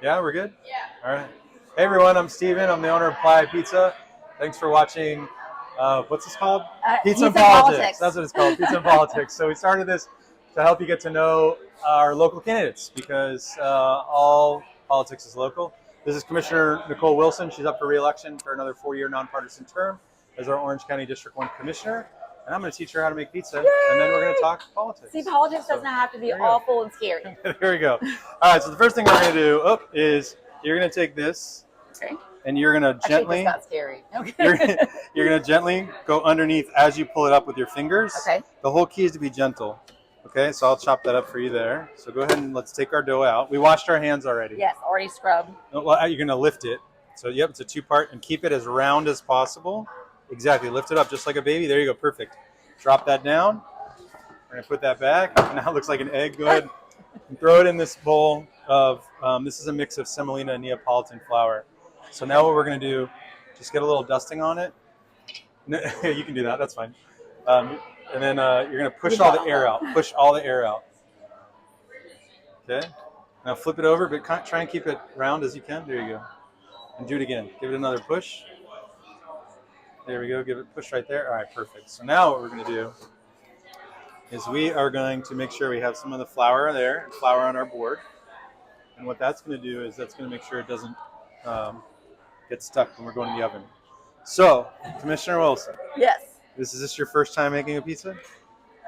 Yeah, we're good? Yeah. All right. Hey, everyone. I'm Steven. I'm the owner of Playa Pizza. Thanks for watching. What's this called? Pizza and Politics. That's what it's called, Pizza and Politics. So we started this to help you get to know our local candidates because all politics is local. This is Commissioner Nicole Wilson. She's up for re-election for another 4-year nonpartisan term as our Orange County District 1 Commissioner. And I'm going to teach her how to make pizza, and then we're going to talk politics. See, politics doesn't have to be awful and scary. Here we go. All right, so the first thing we're going to do is you're going to take this, and you're going to gently. Actually, this got scary. Okay. You're going to gently go underneath as you pull it up with your fingers. Okay. The whole key is to be gentle. Okay, so I'll chop that up for you there. So go ahead and let's take our dough out. We washed our hands already. Yes, already scrubbed. Well, you're going to lift it. So yep, it's a two-part, and keep it as round as possible. Exactly. Lift it up just like a baby. There you go. Perfect. Drop that down. We're going to put that back. Now it looks like an egg. Go ahead and throw it in this bowl of, this is a mix of semolina and Neapolitan flour. So now what we're going to do, just get a little dusting on it. You can do that. That's fine. And then you're going to push all the air out. Push all the air out. Okay. Now flip it over, but try and keep it round as you can. There you go. And do it again. Give it another push. There we go. Give it a push right there. All right, perfect. So now what we're going to do is we are going to make sure we have some of the flour there, flour on our board. And what that's going to do is that's going to make sure it doesn't get stuck when we're going to the oven. So, Commissioner Wilson. Yes. Is this your first time making a pizza?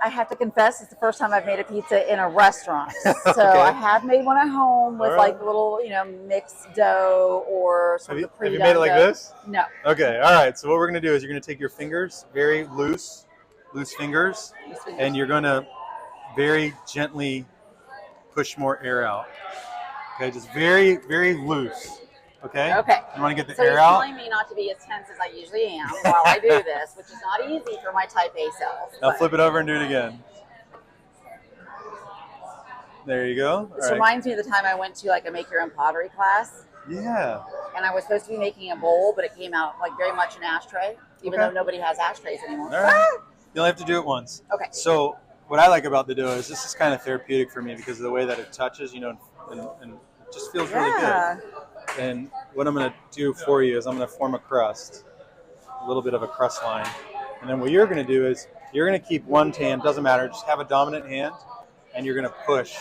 I have to confess, it's the first time I've made a pizza in a restaurant. So I have made one at home with like a little, mixed dough or sort of Have you made it like this? No. Okay, all right. So what we're going to do is you're going to take your fingers, very loose fingers, and you're going to very gently push more air out. Okay, just very, very loose. Okay? Okay. You want to get the so air out? So he's telling me not to be as tense as I usually am while I do this, which is not easy for my type A cells. Now flip it over and do it again. There you go. This reminds me of the time I went to like a make your own pottery class. Yeah. And I was supposed to be making a bowl, but it came out like very much an ashtray, even though nobody has ashtrays anymore. All right. You only have to do it once. Okay. So what I like about the dough is this is kind of therapeutic for me because of the way that it touches, and it just feels really good. And what I'm going to do for you is I'm going to form a crust, a little bit of a crust line. And then what you're going to do is you're going to keep one hand, doesn't matter, just have a dominant hand, and you're going to push.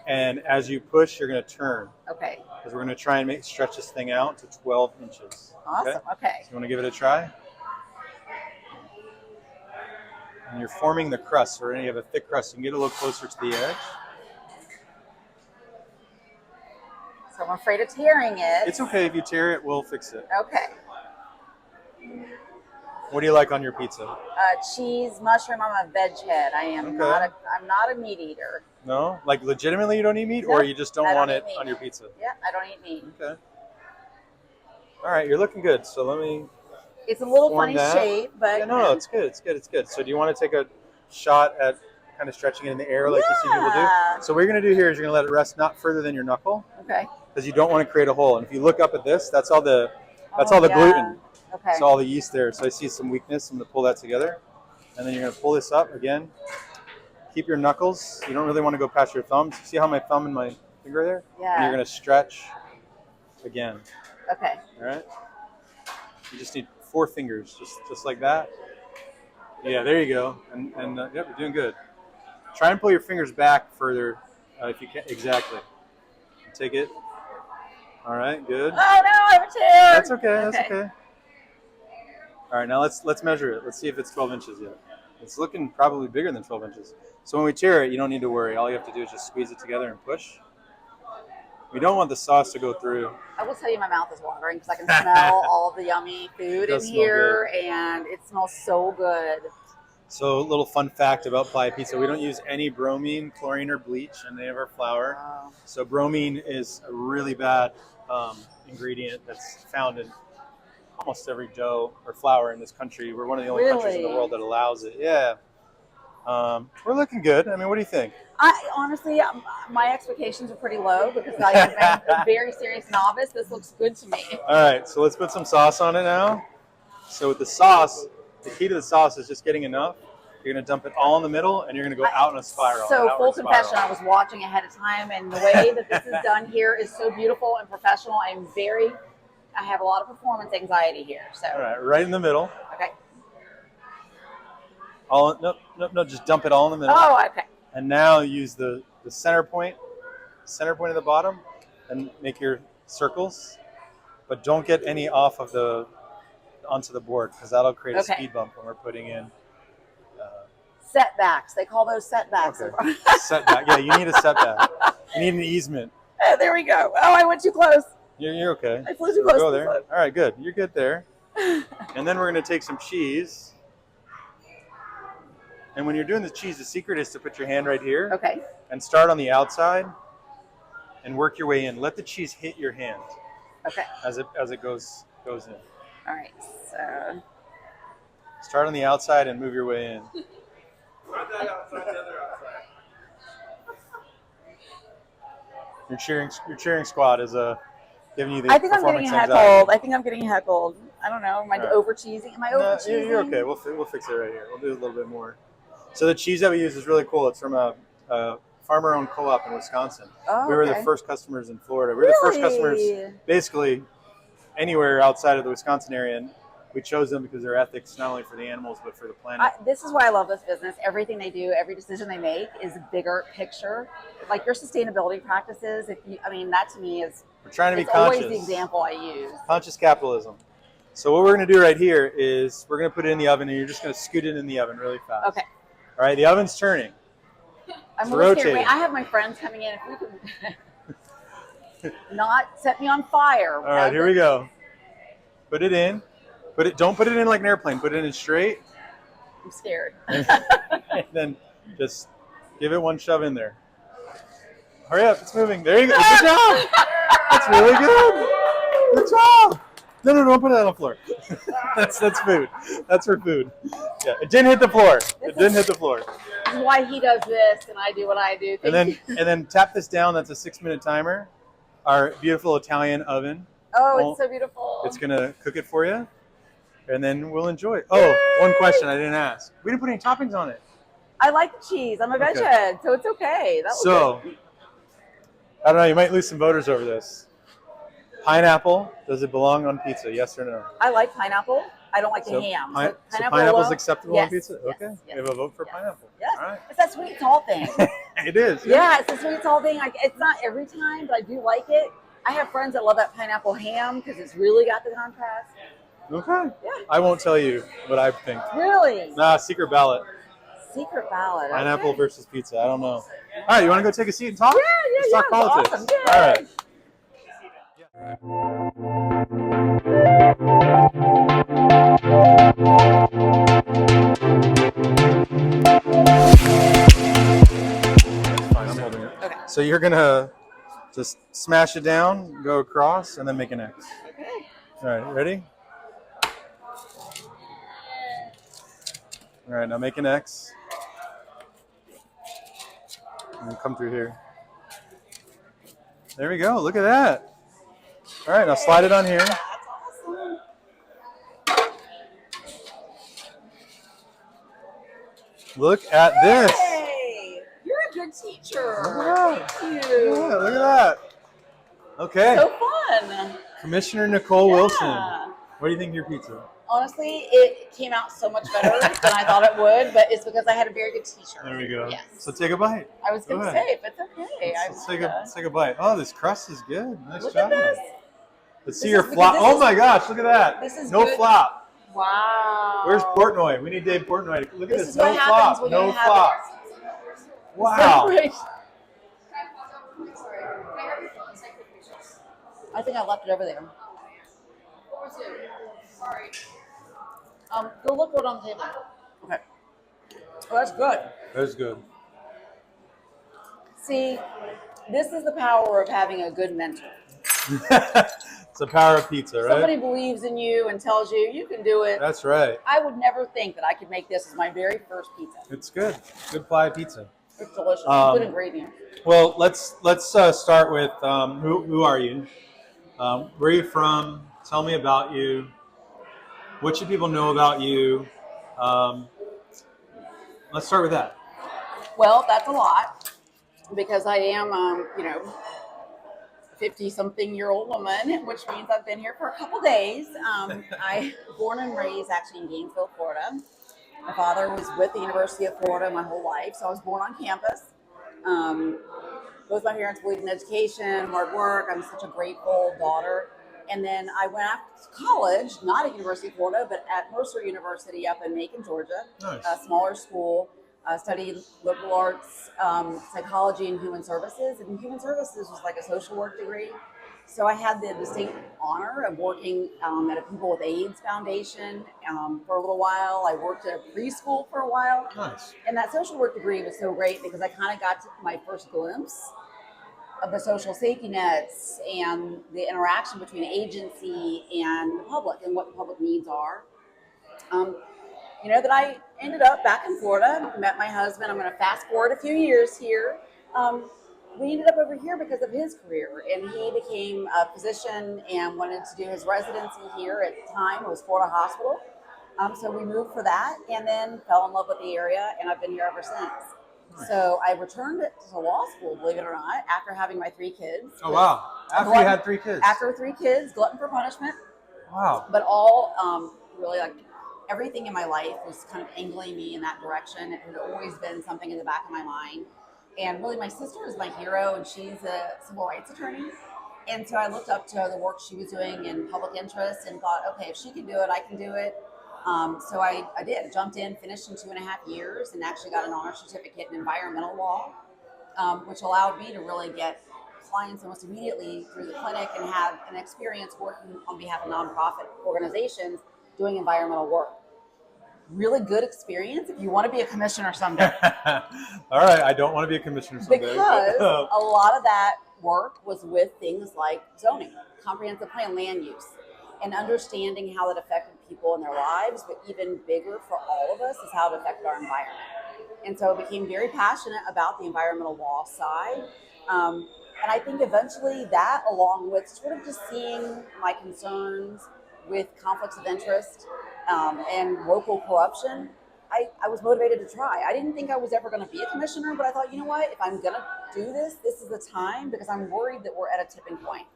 And as you push, you're going to turn. Okay. Because we're going to try and stretch this thing out to 12 inches. Awesome. Okay. So you want to give it a try? And you're forming the crust. So you have a thick crust. You can get a little closer to the edge. So I'm afraid of tearing it. It's okay if you tear it. We'll fix it. Okay. What do you like on your pizza? Cheese, mushroom. I'm a veg head. I'm not a meat eater. No? Like legitimately you don't eat meat, or you just don't want it on your pizza? Yeah, I don't eat meat. Okay. All right, you're looking good. So let me. It's a little funny shape, but yeah, no, it's good. It's good. It's good. So do you want to take a shot at kind of stretching it in the air like you see people do? So what you're going to do here is you're going to let it rest not further than your knuckle. Okay. Because you don't want to create a hole. And if you look up at this, that's all the gluten. Okay. It's all the yeast there. So I see some weakness. I'm going to pull that together. And then you're going to pull this up again. Keep your knuckles. You don't really want to go past your thumbs. See how my thumb and my finger there? Yeah. And you're going to stretch again. Okay. All right. You just need 4 fingers, just like that. Yeah, there you go. And yep, you're doing good. Try and pull your fingers back further if you can. Exactly. Take it. All right, good. Oh no, I have a tear. That's okay. That's okay. All right, now let's measure it. Let's see if it's 12 inches yet. It's looking probably bigger than 12 inches. So when we tear it, you don't need to worry. All you have to do is just squeeze it together and push. We don't want the sauce to go through. I will tell you my mouth is watering because I can smell all the yummy food in here, and it smells so good. So a little fun fact about Playa Pizza, we don't use any bromine, chlorine, or bleach in any of our flour. Wow. So bromine is a really bad ingredient that's found in almost every dough or flour in this country. We're one of the only countries in the world that allows it. Yeah. We're looking good. I mean, what do you think? Honestly, my expectations are pretty low because I have been a very serious novice. This looks good to me. All right, so let's put some sauce on it now. So with the sauce, the key to the sauce is just getting enough You're going to dump it all in the middle, and you're going to go out in a spiral. So full confession, I was watching ahead of time, and the way that this is done here is so beautiful and professional. I have a lot of performance anxiety here. So all right in the middle. Okay. No, just dump it all in the middle. Oh, okay. And now use the center point of the bottom, and make your circles, but don't get any off of onto the board, because that'll create a speed bump when we're putting in setbacks. They call those setbacks. Okay. Setback. Yeah, you need a setback. You need an easement. There we go. Oh, I went too close. You're okay. I flew too close. Go there. All right, good. You're good there. And then we're going to take some cheese. And when you're doing the cheese, the secret is to put your hand right here. Okay. And start on the outside and work your way in. Let the cheese hit your hand. Okay. As it goes in. All right. So start on the outside and move your way in. Start that outside, the other outside. Your cheering squad is giving you the I think I'm getting heckled. I don't know. Am I over cheesing? Am I over cheesing? You're okay. We'll fix it right here. We'll do a little bit more. So the cheese that we use is really cool. It's from a farmer-owned co-op in Wisconsin. Oh, we were the first customers in Florida. We were the first customers basically anywhere outside of the Wisconsin area, and we chose them because their ethics, not only for the animals, but for the planet. This is why I love this business. Everything they do, every decision they make is a bigger picture. Like your sustainability practices, that to me is we're trying to be conscious. Always the example I use. Conscious capitalism. So what we're going to do right here is we're going to put it in the oven, and you're just going to scoot it in the oven really fast. Okay. All right, the oven's turning. I'm rotating. I have my friends coming in. If we could not set me on fire. All right, here we go. Put it in. Don't put it in like an airplane. Put it in straight. I'm scared. And then just give it one shove in there. Hurry up, it's moving. There you go. Good job. That's really good. Good job. No, don't put that on the floor. That's food. That's for food. Yeah, it didn't hit the floor. It didn't hit the floor. This is why he does this and I do what I do. And then tap this down. That's a 6-minute timer. Our beautiful Italian oven. Oh, it's so beautiful. It's gonna cook it for you, and then we'll enjoy it. Oh, one question I didn't ask. We didn't put any toppings on it. I like the cheese. I'm a veg head, so it's okay. I don't know. You might lose some voters over this. Pineapple, does it belong on pizza? Yes or no? I like pineapple. I don't like the ham. So pineapple's acceptable on pizza? Yes, okay. Yes, we have a vote for pineapple. Yes. All right. It's that sweet salt thing. It is. Yeah, it's the sweet salt thing. It's not every time, but I do like it. I have friends that love that pineapple ham because it's really got the contrast. Okay. Yeah. I won't tell you what I think. Really? Nah, secret ballot. Secret ballot. Pineapple versus pizza. I don't know. All right, you want to go take a seat and talk? Yeah. Let's talk politics. Awesome. Yeah. All right. That's fine, I'm holding it. Okay. So you're gonna just smash it down, go across, and then make an X. Okay. All right, ready? All right, now make an X. And then come through here. There we go. Look at that. All right, now slide it on here. That's awesome. Look at this. Hey, you're a good teacher. Thank you. Yeah, look at that. Okay. So fun. Commissioner Nicole Wilson. What do you think of your pizza? Honestly, it came out so much better than I thought it would, but it's because I had a very good teacher. There we go. Yes. So take a bite. I was going to say, but it's okay. Let's take a bite. Oh, this crust is good. Nice Look job. at this. Let's see your flop. Oh my gosh, look at that. This is no good. flop. Wow. Where's Portnoy? We need Dave Portnoy. Look at this. Is No what happens flop. when No you have flop. it. Wow. I think I left it over there. Sorry. Go look what on the table. Okay. Oh, that's good. That's good. See, this is the power of having a good mentor. It's the power of pizza, right? Somebody believes in you and tells you you can do it. That's right. I would never think that I could make this as my very first pizza. It's good. Good Playa Pizza. It's delicious. Good ingredients. Well, let's start with who are you? Where are you from? Tell me about you. What should people know about you? Let's start with that. Well, that's a lot because I am, 50-something-year-old woman, which means I've been here for a couple days. I born and raised actually in Gainesville, Florida. My father was with the University of Florida my whole life, so I was born on campus. Um, Both my parents believe in education, hard work. I'm such a grateful daughter. And then I went off to college, not at University of Florida, but at Mercer University up in Macon, Georgia, Nice. a smaller school. Studied liberal arts, psychology, and human services. And human services was like a social work degree. So I had the distinct honor of working at a People with AIDS Foundation for a little while. I worked at a preschool for a while. Nice. And that social work degree was so great because I kind of got my first glimpse of the social safety nets and the interaction between agency and the public and what the public needs are. That I ended up back in Florida, met my husband. I'm going to fast forward a few years here. We ended up over here because of his career, and he became a physician and wanted to do his residency here. At the time, it was Florida Hospital. So we moved for that and then fell in love with the area, and I've been here ever since. Nice. So I returned to law school, believe it or not, after having my 3 kids. Oh, wow. After you had 3 kids. After 3 kids, glutton for punishment. Wow. But all really like everything in my life was kind of angling me in that direction. It had always been something in the back of my mind. And really my sister is my hero, and she's a civil rights attorney. And so I looked up to the work she was doing in public interest and thought, okay, if she can do it, I can do it. So I did. Jumped in, finished in 2.5 years, and actually got an honor certificate in environmental law, which allowed me to really get clients almost immediately through the clinic and have an experience working on behalf of nonprofit organizations doing environmental work. Really good experience if you want to be a commissioner someday. All right, I don't want to be a commissioner someday. Because a lot of that work was with things like zoning, comprehensive plan, land use, and understanding how it affected people in their lives, but even bigger for all of us is how it affected our environment. And so I became very passionate about the environmental law side. And I think eventually that, along with sort of just seeing my concerns with conflicts of interest and local corruption, I was motivated to try. I didn't think I was ever going to be a commissioner, but I thought, you know what, if I'm going to do this, this is the time, because I'm worried that we're at a tipping point.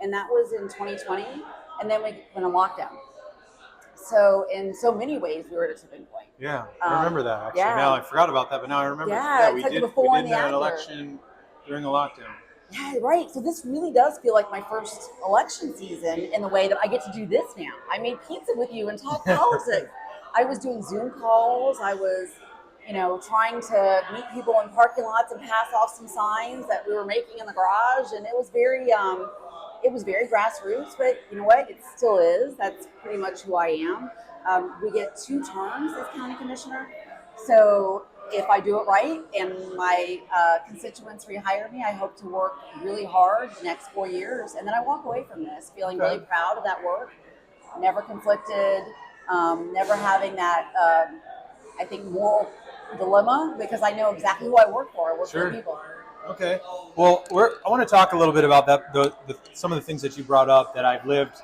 And that was in 2020, and then we went on lockdown. So in so many ways, we were at a tipping point. Yeah, I remember that, actually. Yeah. Now I forgot about that, but now I remember. Yeah, we it's like did, the before we and did the an after. election during a lockdown. Yeah, right. So this really does feel like my first election season in the way that I get to do this now. I made pizza with you and talk politics. I was doing Zoom calls. I was, trying to meet people in parking lots and pass off some signs that we were making in the garage. And it was very grassroots, but you know what? It still is. That's pretty much who I am. We get 2 terms as county commissioner. So if I do it right and my constituents rehire me, I hope to work really hard the next 4 years. And then I walk away from this feeling really proud of that work, never conflicted, never having that, I think, moral dilemma, because I know exactly who I work for. I work for people. Okay. Well, I want to talk a little bit about that. Some of the things that you brought up that I've lived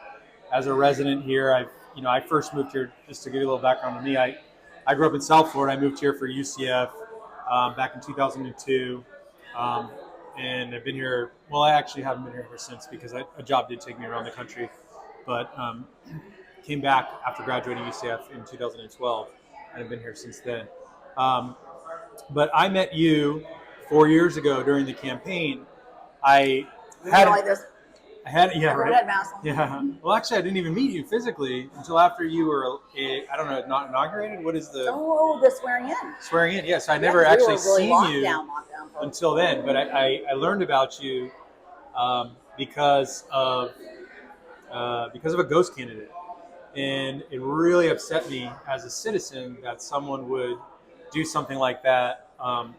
as a resident here. I first moved here, just to give you a little background on me. I grew up in South Florida. I moved here for UCF back in 2002, and I've been here. Well, I actually haven't been here ever since, because a job did take me around the country, but came back after graduating UCF in 2012, and I've been here since then. But I met you 4 years ago during the campaigin. I had like this. Yeah. Well, actually, I didn't even meet you physically until after you were, not inaugurated. What is the? Oh, the swearing in. Swearing in. Yes, I never actually really seen you lockdown until then. But I learned about you because of a ghost candidate, and it really upset me as a citizen that someone would do something like that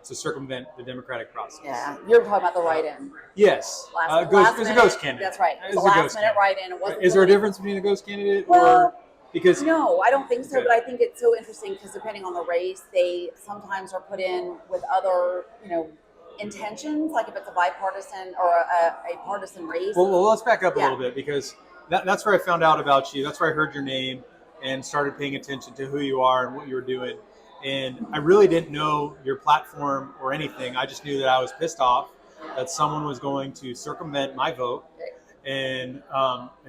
to circumvent the democratic process. Yeah, you're talking about the write-in. Yes, it was a ghost candidate. That's right. It was was a a ghost last-minute candidate. write-in. Is there a difference between a ghost candidate Well, because? No, I don't think so. Okay. But I think it's so interesting because depending on the race, they sometimes are put in with other, intentions. Like if it's a bipartisan or a partisan race. Well, let's back up a little bit, because that's where I found out about you. That's where I heard your name and started paying attention to who you are and what you were doing. And I really didn't know your platform or anything. I just knew that I was pissed off that someone was going to circumvent my vote and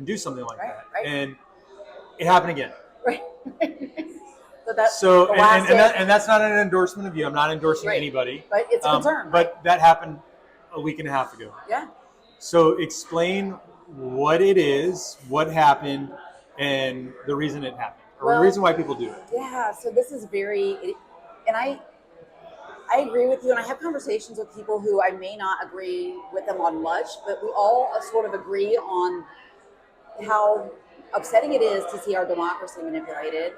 do something like that. Right. And it happened again. Right. So that's So the last and that's not an endorsement of you. I'm not endorsing Right. anybody. But it's a concern. But that happened a week and a half ago. Yeah. So explain what it is, what happened, and the reason it happened, or the reason why people do it. Yeah. So this is and I agree with you, and I have conversations with people who I may not agree with them on much, but we all sort of agree on how upsetting it is to see our democracy manipulated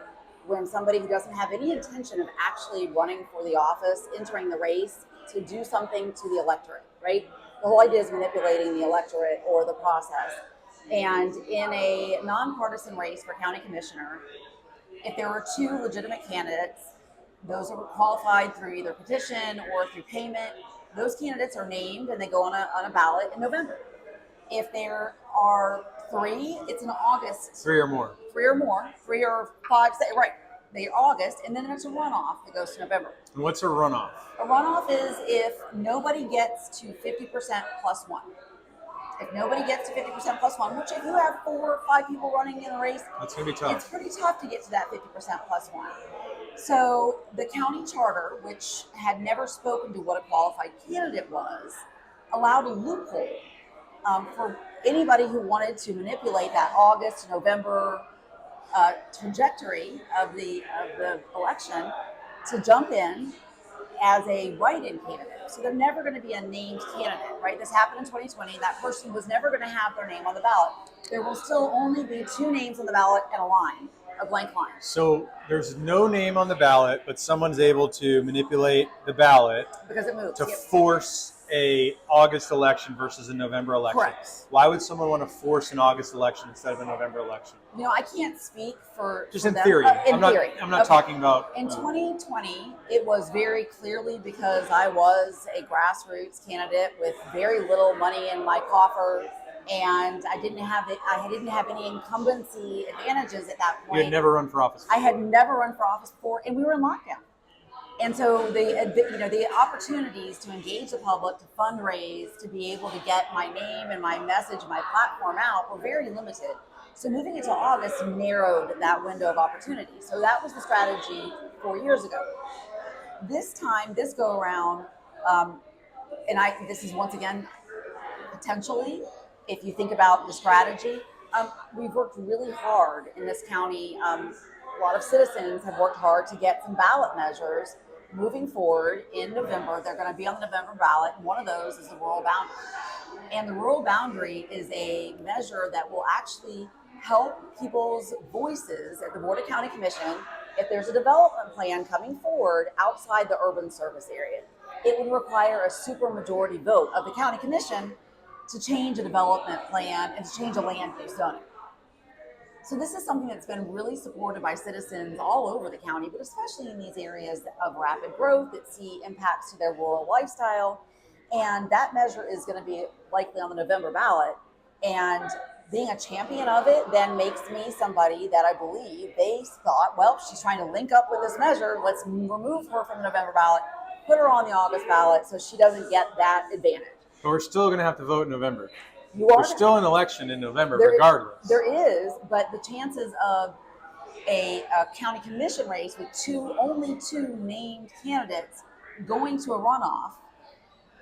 when somebody who doesn't have any intention of actually running for the office, entering the race to do something to the electorate, right? The whole idea is manipulating the electorate or the process. And in a nonpartisan race for county commissioner, if there are two legitimate candidates, those are qualified through either petition or through payment, those candidates are named and they go on a ballot in November. If there are three, it's in August. Three or more, 3 or 5, right? They're August, and then there's a runoff that goes to November. And what's a runoff? A runoff is if nobody gets to 50% plus one. If nobody gets to 50% plus one, which if you have 4 or 5 people running in a race, that's going to be tough. It's pretty tough to get to that 50% plus one. So the county charter, which had never spoken to what a qualified candidate was, allowed a loophole for anybody who wanted to manipulate that August, November trajectory of the election to jump in as a write-in candidate. So they're never going to be a named candidate, right? This happened in 2020. That person was never going to have their name on the ballot. There will still only be 2 names on the ballot and a blank line. So there's no name on the ballot, but someone's able to manipulate the ballot because it moves to force a August election versus a November election. Correct. Why would someone want to force an August election instead of a November election? You know, I can't speak for just for in them. theory. I'm not talking about. In 2020, it was very clearly because I was a grassroots candidate with very little money in my coffer, and I didn't have any incumbency advantages at that point. You had never run for office before. I had never run for office before, and we were in lockdown. And so the opportunities to engage the public, to fundraise, to be able to get my name and my message, my platform out were very limited. So moving into August narrowed that window of opportunity. So that was the strategy 4 years ago. This go around, this is once again, potentially, if you think about the strategy, we've worked really hard in this county. A lot of citizens have worked hard to get some ballot measures moving forward in November. They're going to be on the November ballot. One of those is the rural boundary. And the rural boundary is a measure that will actually help people's voices at the Board of County Commission if there's a development plan coming forward outside the urban service area. It would require a supermajority vote of the county commission to change a development plan and to change a land use zoning. So this is something that's been really supported by citizens all over the county, but especially in these areas of rapid growth that see impacts to their rural lifestyle. And that measure is going to be likely on the November ballot. And being a champion of it then makes me somebody that I believe they thought, well, she's trying to link up with this measure. Let's remove her from the November ballot, put her on the August ballot so she doesn't get that advantage. But we're still going to have to vote in November. There's still an election in November, regardless. There is, but the chances of a county commission race with only 2 named candidates going to a runoff,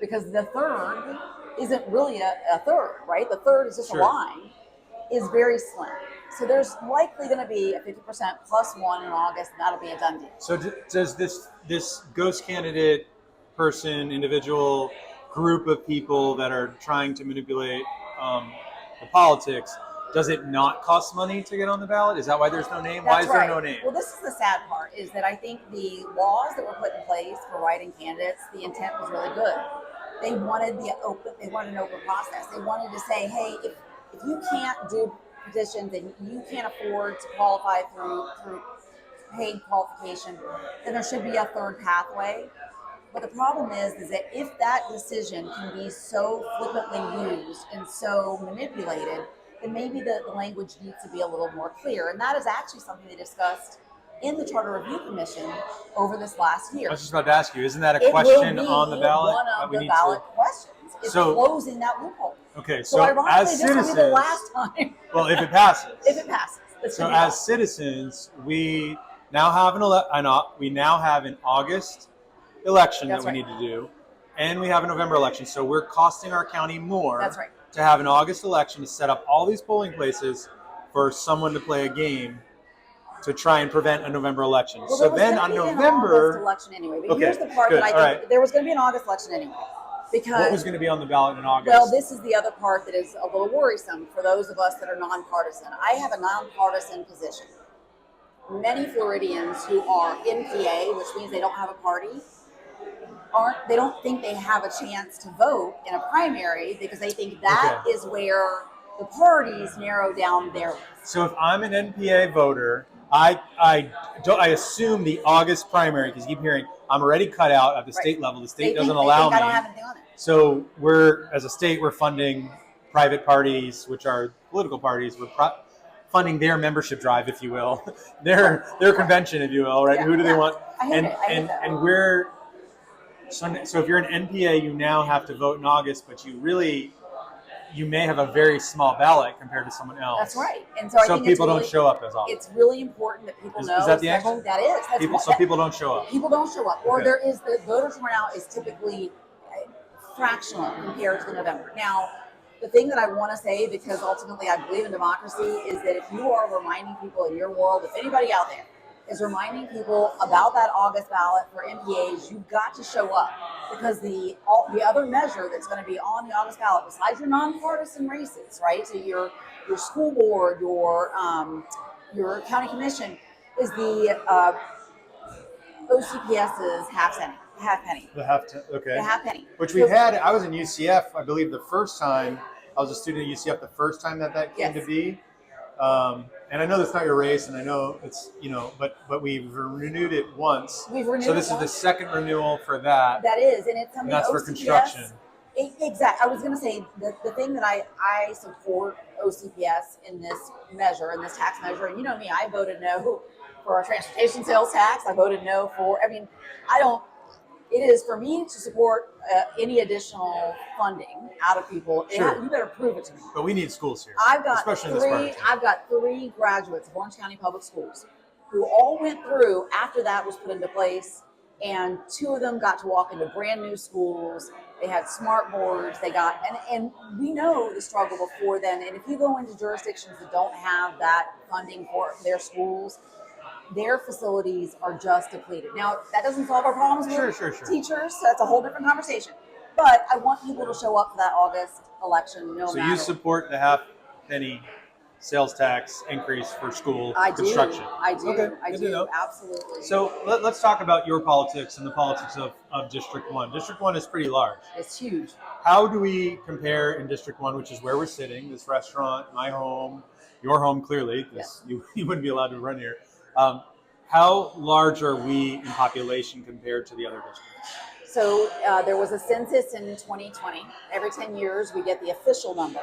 because the third isn't really a third, right? The third is just a line, is very slim. So there's likely going to be a 50% plus one in August, and that'll be a done deal. So does this ghost candidate person, individual, group of people that are trying to manipulate the politics, does it not cost money to get on the ballot? Is that why there's no name? Why is there no name? Well, this is the sad part, is that I think the laws that were put in place for writing candidates, the intent was really good. They wanted an open process. They wanted to say, hey, if you can't do petitions and you can't afford to qualify through paid qualification, then there should be a third pathway. But the problem is that if that decision can be so flippantly used and so manipulated, then maybe the language needs to be a little more clear. And that is actually something they discussed in the Charter Review Commission over this last year. I was just about to ask you, isn't that a It question will be on the ballot? one that of we the need ballot questions. It's So- closing that loophole. Okay, So so ironically, as this will be the citizens, last time. well, if it passes. If it passes. It's So gonna be as citizens, we now have an August election That's that we right. need to do, and we have a November election. So we're costing our county more That's right. to have an August election to set up all these polling places for someone to play a game to try and prevent a November election. Well, So there was then gonna on be an August November, election anyway. But Okay, here's the part good, that I all think right. there was going to be an August election anyway. Because what was going to be on the ballot in August? well, this is the other part that is a little worrisome for those of us that are nonpartisan. I have a nonpartisan position. Many Floridians who are NPA, which means they don't have a party, they don't think they have a chance to vote in a primary because they think that is where the parties narrow down their list. So if I'm an NPA voter, I assume the August primary, because you keep hearing I'm already cut out at the state level. The state doesn't allow me. I don't have anything on it. So as a state, we're funding private parties, which are political parties. We're funding their membership drive, if you will, their convention, if you will, right? Yeah, Who do they want? I hate it. I hate that. And we're so if you're an NPA, you now have to vote in August, but you may have a very small ballot compared to someone else. That's right. And so I think people don't show up as often. It's really important that people know. Is that the angle? That is. That's people don't show up. People don't show up. Or Okay. there is the voter turnout is typically fractional compared to November. Now, the thing that I want to say, because ultimately I believe in democracy, is that if you are reminding people in your world, if anybody out there is reminding people about that August ballot for MPAs, you've got to show up, because the other measure that's going to be on the August ballot, besides your nonpartisan races, right? So your school board, your county commission, is the OCPS's half penny. The half penny. Which So- we've had. I was in UCF, I believe, the first time. I was a student at UCF the first time that came to be. And I know that's not your race, and I know it's, but we've renewed it once. We've renewed so this it is the once. second renewal for that. That is, and it's something And that's for OCPS construction. Exactly. I was going to say the thing that I support OCPS in this measure, in this tax measure, and you know me, I voted no for our transportation sales tax. I voted no for, it is for me to support any additional funding out of people. Sure. You better prove it to me. But we need schools here, I've especially in this part of town. got three graduates of Orange County Public Schools who all went through after that was put into place, and two of them got to walk into brand new schools. They had smart boards. They got and we know the struggle before then. And if you go into jurisdictions that don't have that funding for their schools, their facilities are just depleted. Now, that doesn't solve our problems with Sure. teachers. So that's a whole different conversation. But I want people to show up for that August election, no So matter. you support the half penny sales tax increase for school construction? I do. Okay, I good to do. know. Absolutely. So let's talk about your politics and the politics of District 1. District 1 is pretty large. It's huge. How do we compare in District 1, which is where we're sitting, this restaurant, my home, your home clearly, because you wouldn't be allowed to run here. How large are we in population compared to the other districts? So there was a census in 2020. Every 10 years, we get the official number.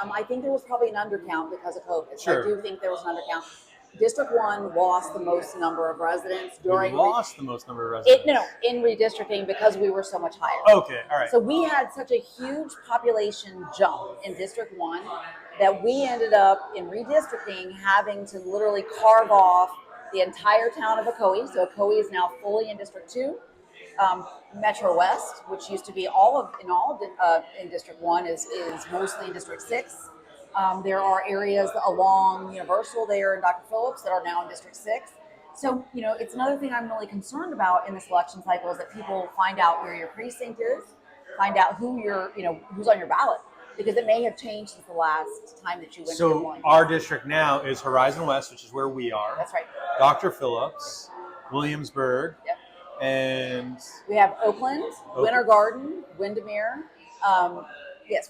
I think there was probably an undercount because of COVID. So Sure. I do think there was an undercount. District 1 lost the most number of residents during We lost the most number of residents. in redistricting because we were so much higher. Okay, all right. So we had such a huge population jump in District 1 that we ended up in redistricting having to literally carve off the entire town of Ocoee. So Ocoee is now fully in District 2. Metro West, which used to be in District 1, is mostly in District 6. There are areas along Universal there in Dr. Phillips that are now in District 6. So, it's another thing I'm really concerned about in this election cycle is that people find out where your precinct is, find out who's on your ballot, because it may have changed since the last time that you went to So one. our district now is Horizon West, which is where we are. That's right. Dr. Phillips, Williamsburg, Yep. and We have Oakland, Winter Garden, Windermere,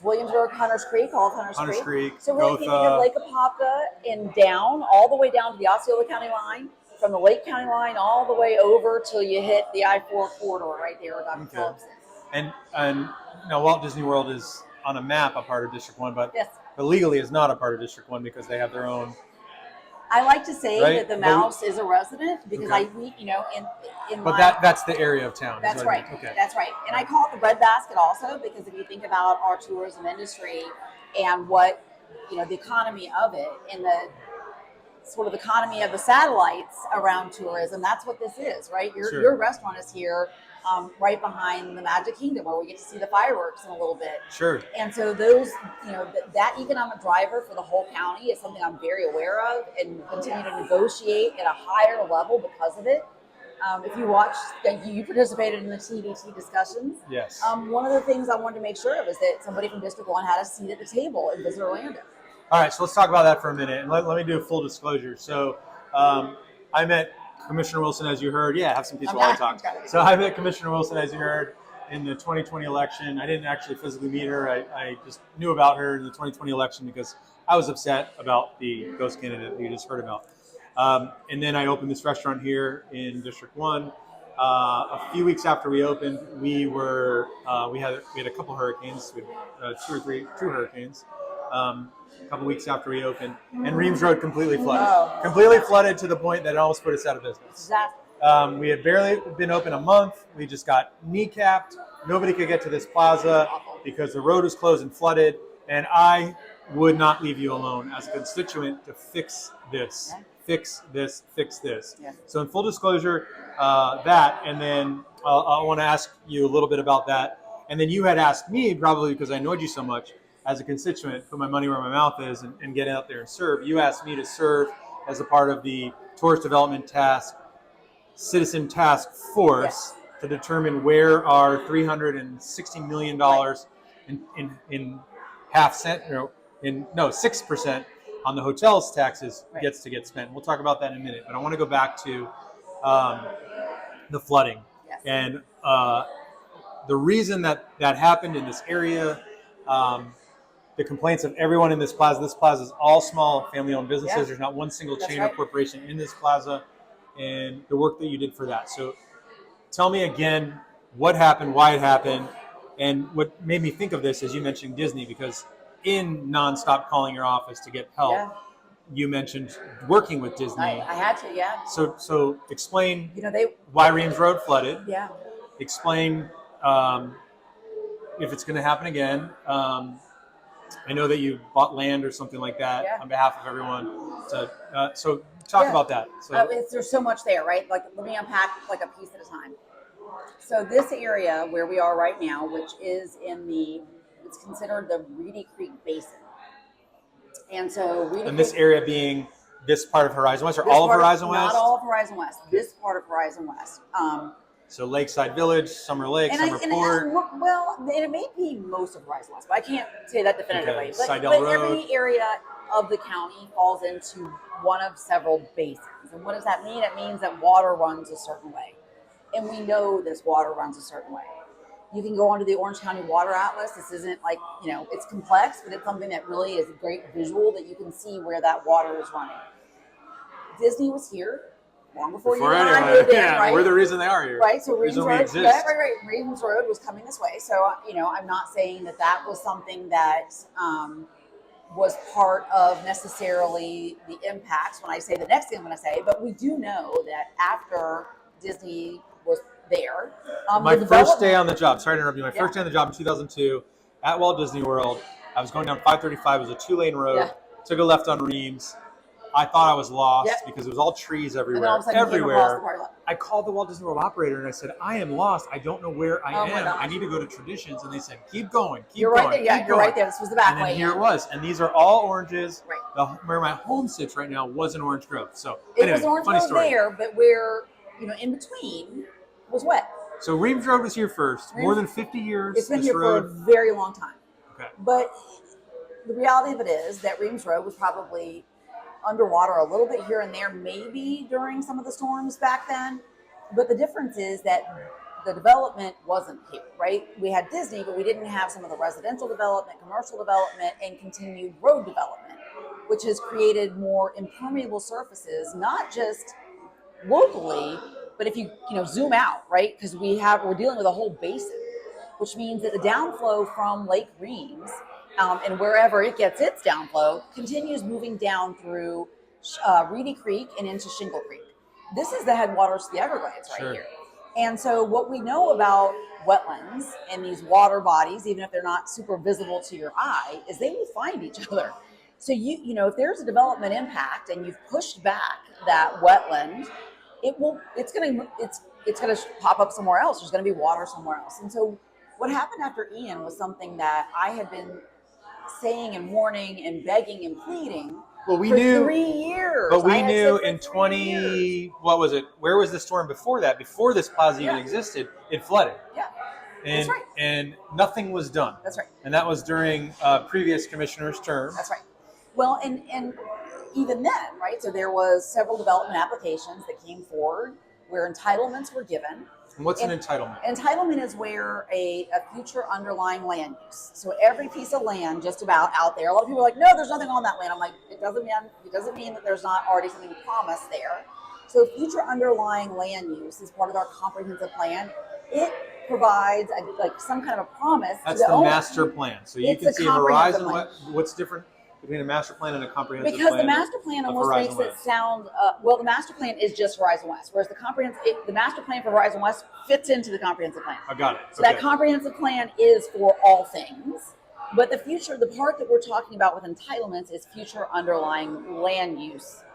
Williamsburg, Hunters Creek, all of Hunters Creek, So really thinking of Gotha. Lake Apopka and down, all the way down to the Osceola County line, from the Lake County line all the way over till you hit the I-4 corridor right there where Dr. Okay. Phillips is. And now Walt Disney World is on a map a part of District 1, but Yes. legally is not a part of District 1 because they have their own I like to say Right? that the But mouse is a resident because Okay. in But my that's the area of town. is That's what I right. mean. Okay. That's right. And I call it the breadbasket also because if you think about our tourism industry and what, the economy of it and the sort of economy of the satellites around tourism, that's what this is, right? Sure. Your restaurant is here right behind the Magic Kingdom where we get to see the fireworks in a little bit. Sure. And so those, that economic driver for the whole county is something I'm very aware of and continue to negotiate at a higher level because of it. If you watched, you participated in the TBT discussions. Yes. One of the things I wanted to make sure of is that somebody from District 1 had a seat at the table in Visit Orlando. All right, so let's talk about that for a minute, and let me do a full disclosure. So, I met Commissioner Wilson, as you heard. Yeah, have some peace while I talk. So I met Commissioner Wilson, as you heard, in the 2020 election. I didn't actually physically meet her. I just knew about her in the 2020 election because I was upset about the ghost candidate that you just heard about. And then I opened this restaurant here in District 1. A few weeks after we opened, we had a couple hurricanes, two hurricanes. A couple weeks after we opened, and Reams Road completely flooded. Completely flooded to the point that it almost put us out of business. We had barely been open a month. We just got kneecapped. Nobody could get to this plaza because the road was closed and flooded. And I would not leave you alone as a constituent to fix this. Fix this, fix this. Yeah. So in full disclosure, that, and then I want to ask you a little bit about that. And then you had asked me, probably because I annoyed you so much, as a constituent, put my money where my mouth is and get out there and serve. You asked me to serve as a part of the Tourist Development Citizen Task Force to determine where our $360 million in 6% on the hotel's taxes gets to get spent. We'll talk about that in a minute, but I want to go back to the flooding. Yes. And the reason that happened in this area, the complaints of everyone in this plaza. This plaza is all small family-owned businesses. Yeah. There's not one single chain or corporation in this plaza, and the work that you did for that. So tell me again what happened, why it happened, and what made me think of this is you mentioned Disney, because in nonstop calling your office to get help, you mentioned working with Disney. I had to, yeah. So explain why Reams Road flooded. Yeah. Explain if it's going to happen again. I know that you bought land or something like that on behalf of everyone. So talk about that. So there's so much there, right? Like, let me unpack like a piece at a time. So this area where we are right now, which is it's considered the Reedy Creek Basin. And so this area being this part of Horizon West or all of Horizon West? Not all of Horizon West. This part of Horizon West. So Lakeside Village, Summer Lake, Summer Port. Well, it may be most of Horizon West, but I can't say that definitively. Okay. But every area of the county falls into one of several basins. And what does that mean? It means that water runs a certain way. And we know this water runs a certain way. You can go onto the Orange County Water Atlas. This isn't like, it's complex, but it's something that really is a great visual that you can see where that water is running. Disney was here long before you and I moved in, right? We're the reason they are here. Right, so Reams Road, right. Reams Road was coming this way. So, I'm not saying that was something that was part of necessarily the impacts when I say the next thing I'm going to say, but we do know that after Disney was there. My first day on the job, sorry to interrupt you, first day on the job in 2002 at Walt Disney World, I was going down 535, it was a 2-lane road, took a left on Reams. I thought I was lost because it was all trees everywhere. I called the Walt Disney World operator and I said, I am lost. I don't know where I am. I need to go to Traditions. And they said, keep going. You're right there. Yeah, you're right there. This was the back way. And here it was. And these are all oranges. Right. Where my home sits right now was an orange grove. So it was Orange Grove there, but where, in between was wet. So Reams Road was here first. More than 50 years. It's been here for a very long time. Okay. But the reality of it is that Reams Road was probably underwater a little bit here and there, maybe during some of the storms back then. But the difference is that the development wasn't here, right? We had Disney, but we didn't have some of the residential development, commercial development, and continued road development, which has created more impermeable surfaces, not just locally, but if you zoom out, right? Because we're dealing with a whole basin, which means that the downflow from Lake Reams and wherever it gets its downflow continues moving down through Reedy Creek and into Shingle Creek. This is the headwaters to the Everglades right Sure. here. And so what we know about wetlands and these water bodies, even if they're not super visible to your eye, is they will find each other. So if there's a development impact and you've pushed back that wetland, it's gonna pop up somewhere else. There's gonna be water somewhere else. And so what happened after Ian was something that I had been saying and warning and begging and pleading Well, we for knew 3 years. But we I had knew said for in 3 20, years. what was it? Where was the storm before that? Before this plaza even Yeah. existed, it flooded. Yeah, And, that's right. And nothing was done. That's right. And that was during previous commissioner's term. That's right. Well, and even then, right? So there was several development applications that came forward where entitlements were given. And what's an entitlement? Entitlement is where a future underlying land use. So every piece of land just about out there, a lot of people are like, no, there's nothing on that land. I'm like, it doesn't mean that there's not already something promised there. So future underlying land use is part of our comprehensive plan. It provides some kind of a promise. That's to the the owner. master plan. So you It's can a see comprehensive Horizon. plan. What's different between a master plan and a comprehensive Because plan? the master plan of almost Horizon makes it West? sound the master plan is just Horizon West, whereas the master plan for Horizon West fits into the comprehensive plan. I got it. So that comprehensive plan is for all things, but the part that we're talking about with entitlements is future underlying land use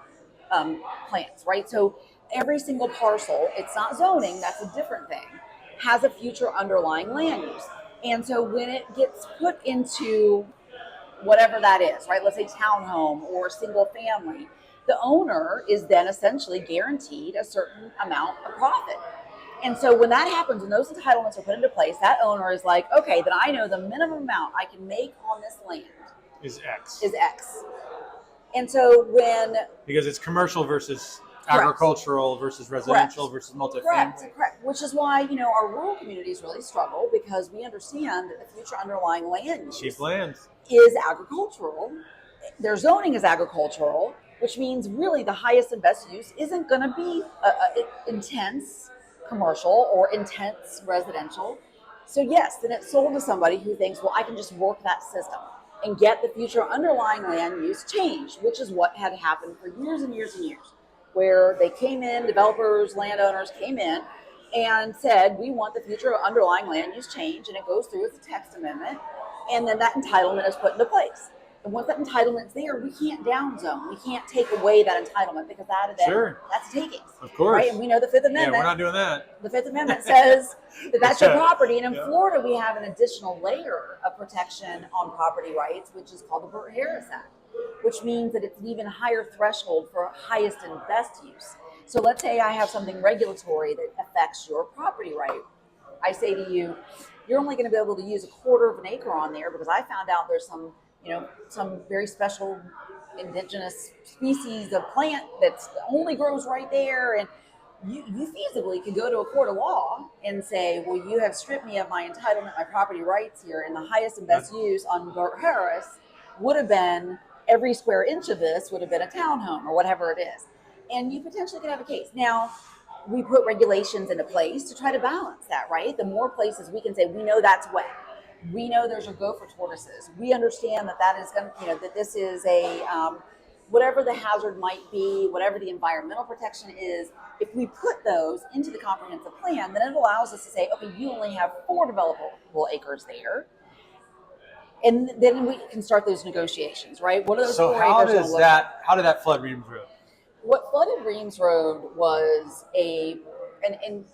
plans, right? So every single parcel, it's not zoning, that's a different thing, has a future underlying land use. And so when it gets put into whatever that is, right? Let's say townhome or single family, the owner is then essentially guaranteed a certain amount of profit. And so when that happens, when those entitlements are put into place, that owner is like, okay, then I know the minimum amount I can make on this land is X. And so because it's commercial versus agricultural versus residential versus multifamily. Correct. Which is why, our rural communities really struggle because we understand that the future underlying land use cheap land is agricultural. Their zoning is agricultural, which means really the highest and best use isn't going to be intense commercial or intense residential. So yes, then it's sold to somebody who thinks, well, I can just work that system and get the future underlying land use changed, which is what had happened for years and years and years, where they came in, developers, landowners came in and said, we want the future underlying land use change, and it goes through as a text amendment, and then that entitlement is put into place. And once that entitlement's there, we can't downzone. We can't take away that entitlement because that's takings. Of course. Right? And we know the Fifth Amendment. Yeah, we're not doing that. The Fifth Amendment says that that's your property. And in Florida, we have an additional layer of protection on property rights, which is called the Burt-Harris Act, which means that it's an even higher threshold for highest and best use. So let's say I have something regulatory that affects your property right. I say to you, you're only going to be able to use 1/4 of an acre on there because I found out there's some very special indigenous species of plant that only grows right there. And you feasibly could go to a court of law and say, well, you have stripped me of my entitlement, my property rights here, and the highest and best use on Burt-Harris would have been every square inch of this would have been a townhome or whatever it is. And you potentially could have a case. Now, we put regulations into place to try to balance that, right? The more places we can say, we know that's wet. We know there's a gopher tortoises. We understand that is going to, that this is a, whatever the hazard might be, whatever the environmental protection is, if we put those into the comprehensive plan, then it allows us to say, okay, you only have 4 developable acres there. And then we can start those negotiations, right? What are those 4 acres? So how did that flood Reams Road? What flooded Reams Road was and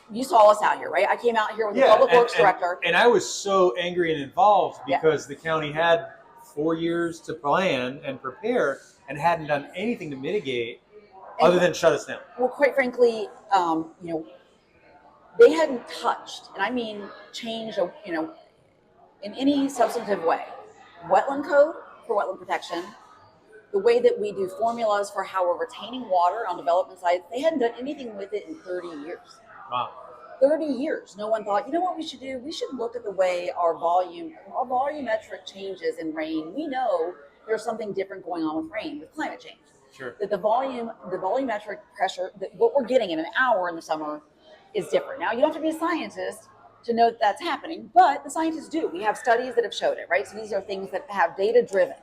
you saw us out here, right? I came out here with the public works director. And I was so angry and involved because the county had 4 years to plan and prepare and hadn't done anything to mitigate other than shut us down. Well, quite frankly, they hadn't touched, and I mean changed, in any substantive way. Wetland code for wetland protection, the way that we do formulas for how we're retaining water on development sites, they hadn't done anything with it in 30 years. Wow. 30 years. No one thought, you know what we should do? We should look at the way our volumetric changes in rain. We know there's something different going on with rain, with climate change. Sure. That the volumetric pressure, that what we're getting in an hour in the summer is different. Now, you don't have to be a scientist to know that that's happening, but the scientists do. We have studies that have showed it, right? So these are things that have data driven.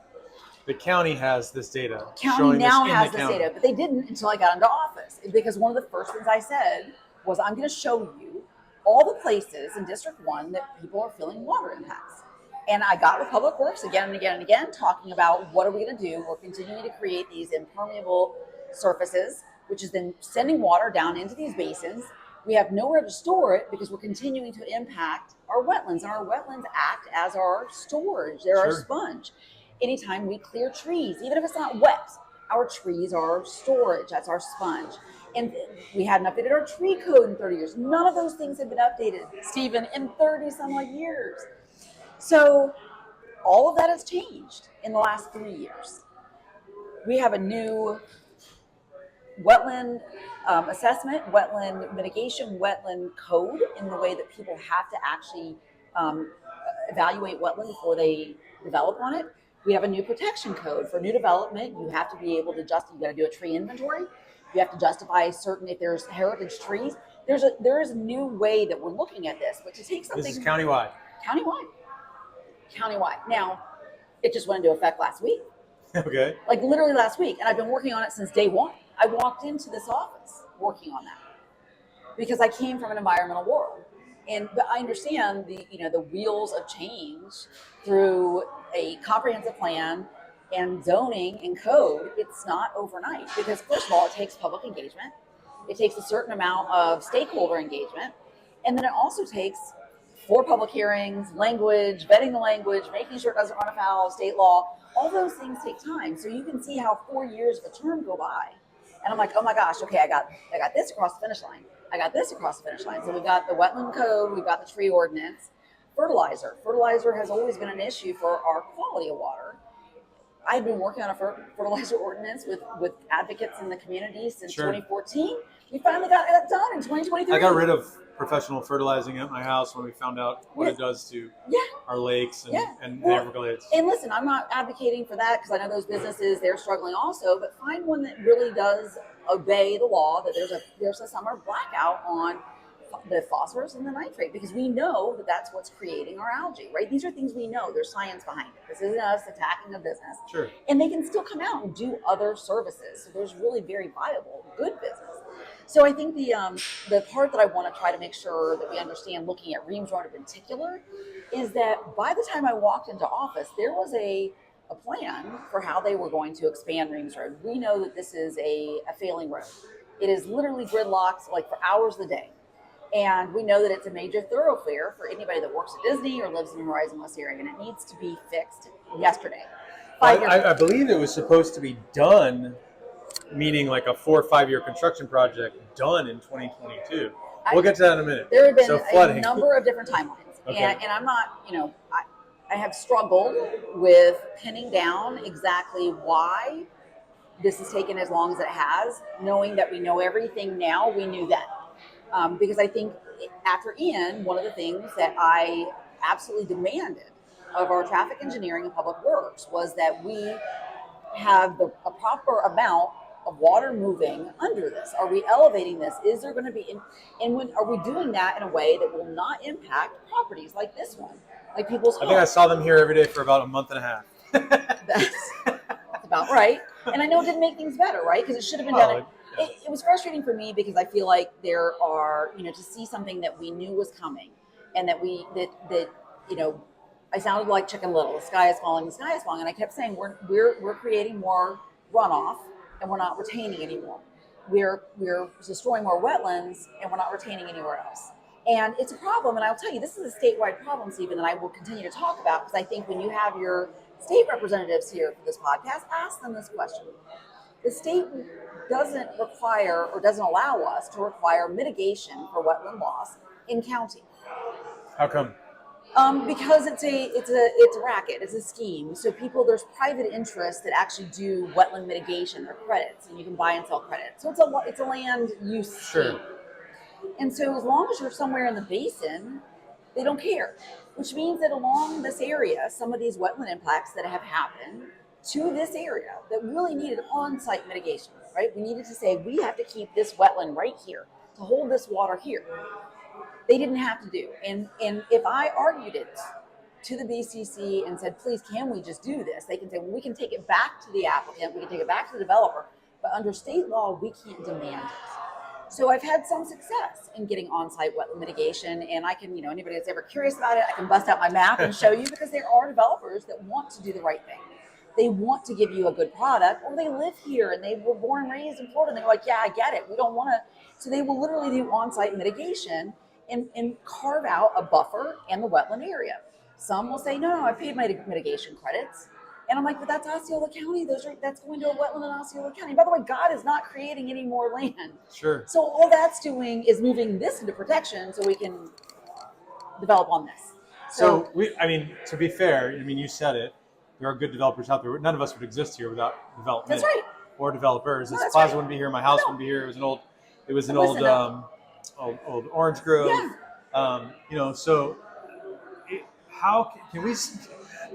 The county has this data. County showing now this in has the this county. data, but they didn't until I got into office. Because one of the first things I said was, I'm going to show you all the places in District 1 that people are feeling water impacts. And I got with Public Works again and again and again, talking about what are we going to do. We're continuing to create these impermeable surfaces, which is then sending water down into these basins. We have nowhere to store it because we're continuing to impact our wetlands. And our wetlands act as our storage. They're our sponge. Anytime we clear trees, even if it's not wet, our trees are storage. That's our sponge. And we hadn't updated our tree code in 30 years. None of those things have been updated, Stephen, in 30 some odd years. So all of that has changed in the last 3 years. We have a new wetland assessment, wetland mitigation, wetland code in the way that people have to actually evaluate wetland before they develop on it. We have a new protection code for new development. You have to be able to you got to do a tree inventory. You have to justify certain, if there's heritage trees. There is a new way that we're looking at this, but to take something. This is countywide. Countywide. Now, it just went into effect last week. Okay. Like literally last week. And I've been working on it since day one. I walked into this office working on that because I came from an environmental world. But I understand the wheels of change through a comprehensive plan and zoning and code. It's not overnight because, first of all, it takes public engagement. It takes a certain amount of stakeholder engagement. And then it also takes 4 public hearings, language, vetting the language, making sure it doesn't run afoul of state law. All those things take time. So you can see how 4 years of a term go by. And I'm like, oh my gosh, okay, I got this across the finish line. I got this across the finish line. So we've got the wetland code, we've got the tree ordinance. Fertilizer. Fertilizer has always been an issue for our quality of water. I've been working on a fertilizer ordinance with advocates in the community since 2014. We finally got that done in 2023. I got rid of professional fertilizing at my house when we found out what it does to our lakes and Everglades. And listen, I'm not advocating for that because I know those businesses, they're struggling also, but find one that really does obey the law, that there's a summer blackout on the phosphorus and the nitrate, because we know that that's what's creating our algae, right? These are things we know. There's science behind it. This isn't us attacking a business. Sure. And they can still come out and do other services. So there's really very viable, good business. So I think the part that I want to try to make sure that we understand, looking at Reams Road in particular, is that by the time I walked into office, there was a plan for how they were going to expand Reams Road. We know that this is a failing road. It is literally gridlocked like for hours a day. And we know that it's a major thoroughfare for anybody that works at Disney or lives in the Horizon West area, and it needs to be fixed yesterday. I believe it was supposed to be done, meaning like a 4 or 5 year construction project done in 2022. We'll get to that in a minute. There have been a number of different timelines. Okay. And I'm not, I have struggled with pinning down exactly why this has taken as long as it has, knowing that we know everything now, we knew then. Because I think after Ian, one of the things that I absolutely demanded of our traffic engineering and public works was that we have a proper amount of water moving under this. Are we elevating this? Is there going to be, are we doing that in a way that will not impact properties like this one, like people's homes? I think I saw them here every day for about a month and a half. That's about right. And I know it didn't make things better, right? Because it should have been done. It was frustrating for me because I feel like there are, to see something that we knew was coming, and that I sounded like Chicken Little. The sky is falling. The sky is falling, and I kept saying we're creating more runoff, and we're not retaining anymore. We're destroying more wetlands, and we're not retaining anywhere else. And it's a problem, and I'll tell you, this is a statewide problem, Stephen, that I will continue to talk about, because I think when you have your state representatives here for this podcast, ask them this question. The state doesn't require or doesn't allow us to require mitigation for wetland loss in county. How come? Because it's a racket, it's a scheme. So there's private interests that actually do wetland mitigation or credits, and you can buy and sell credits. So it's a land use scheme. And so as long as you're somewhere in the basin, they don't care. Which means that along this area, some of these wetland impacts that have happened to this area that really needed on-site mitigation, right? We needed to say, we have to keep this wetland right here to hold this water here. They didn't have to do. And if I argued it to the BCC and said, please, can we just do this? They can say, well, we can take it back to the applicant, we can take it back to the developer, but under state law, we can't demand it. So I've had some success in getting on-site wetland mitigation, and I can, anybody that's ever curious about it, I can bust out my map and show you, because there are developers that want to do the right thing. They want to give you a good product, or they live here and they were born and raised in Florida, and they're like, yeah, I get it. We don't want to. So they will literally do on-site mitigation and carve out a buffer in the wetland area. Some will say, no, I paid my mitigation credits. And I'm like, but that's Osceola County. That's going to a wetland in Osceola County. By the way, God is not creating any more land. Sure. So all that's doing is moving this into protection so we can develop on this. So to be fair, you said it. There are good developers out there. None of us would exist here without development. That's right. Or developers. No, This that's plaza right. wouldn't be here. My house wouldn't be here. It was an old orange grove. Yeah. So how can we,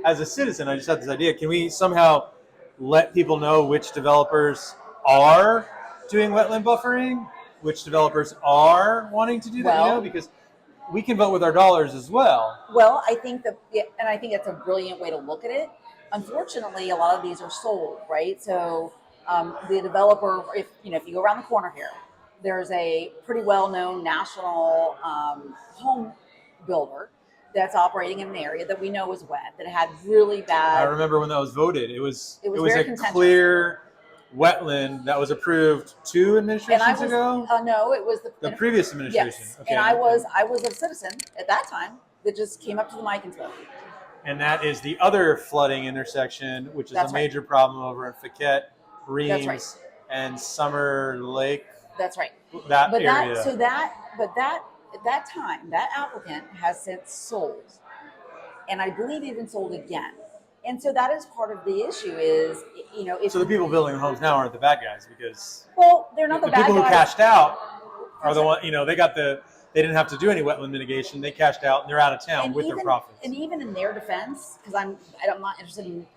as a citizen, I just had this idea. Can we somehow let people know which developers are doing wetland buffering, which developers are wanting to do that? Because we can vote with our dollars as well. Well, I think and I think that's a brilliant way to look at it. Unfortunately, a lot of these are sold, right? So the developer, if you go around the corner here, there's a pretty well-known national home builder that's operating in an area that we know is wet, that had really bad. I remember when that was voted. It was very a contentious. Clear wetland that was approved 2 administrations ago. No, it was the previous administration. Yes, okay. and I was a citizen at that time that just came up to the mic and spoke. And that is the other flooding intersection, which is a major problem over in Fayette, Reams, and Summer Lake. That's right. That area. At that time, that applicant has since sold, and I believe even sold again. And so that is part of the issue is, So the people building homes now aren't the bad guys, because they're not the bad guys. The people who cashed out are the one. They didn't have to do any wetland mitigation. They cashed out and they're out of town with their profits. And even in their defense, because I'm not interested in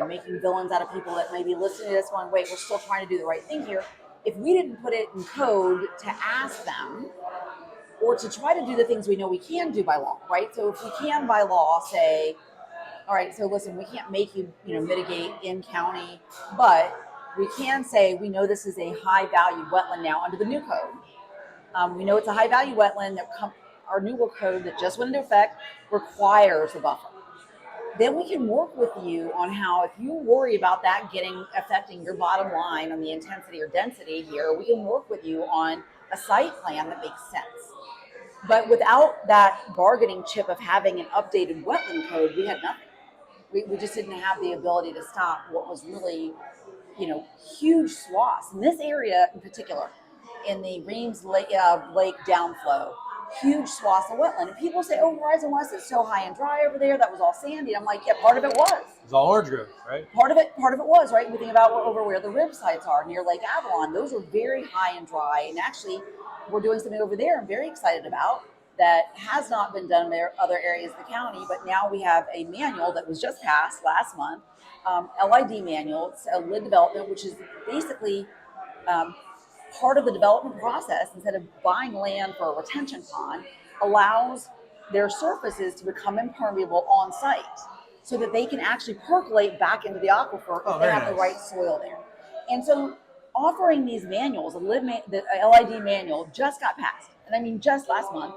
making villains out of people that may be listening to this one. Wait, we're still trying to do the right thing here. If we didn't put it in code to ask them, or to try to do the things we know we can do by law, right? So if we can by law say, all right, so listen, we can't make you, mitigate in county, but we can say we know this is a high value wetland now under the new code. We know it's a high value wetland that our new code that just went into effect requires a buffer. Then we can work with you on how, if you worry about that affecting your bottom line on the intensity or density here, we can work with you on a site plan that makes sense. But without that bargaining chip of having an updated wetland code, we had nothing. We just didn't have the ability to stop what was really, huge swaths. In this area in particular, in the Reams Lake downflow, huge swaths of wetland. And people say, oh, Horizon West is so high and dry over there. That was all sandy. I'm like, yeah, part of it was. It's all orange grove, right? Part of it was, right? We think about over where the rib sites are near Lake Avalon. Those are very high and dry. And actually, we're doing something over there I'm very excited about that has not been done in other areas of the county, but now we have a manual that was just passed last month, LID manual. It's a lid development, which is basically part of the development process. Instead of buying land for a retention pond, allows their surfaces to become impermeable on site so that they can actually percolate back into the aquifer if they have the right soil there. And so offering these manuals, the LID manual just got passed, and I mean just last month.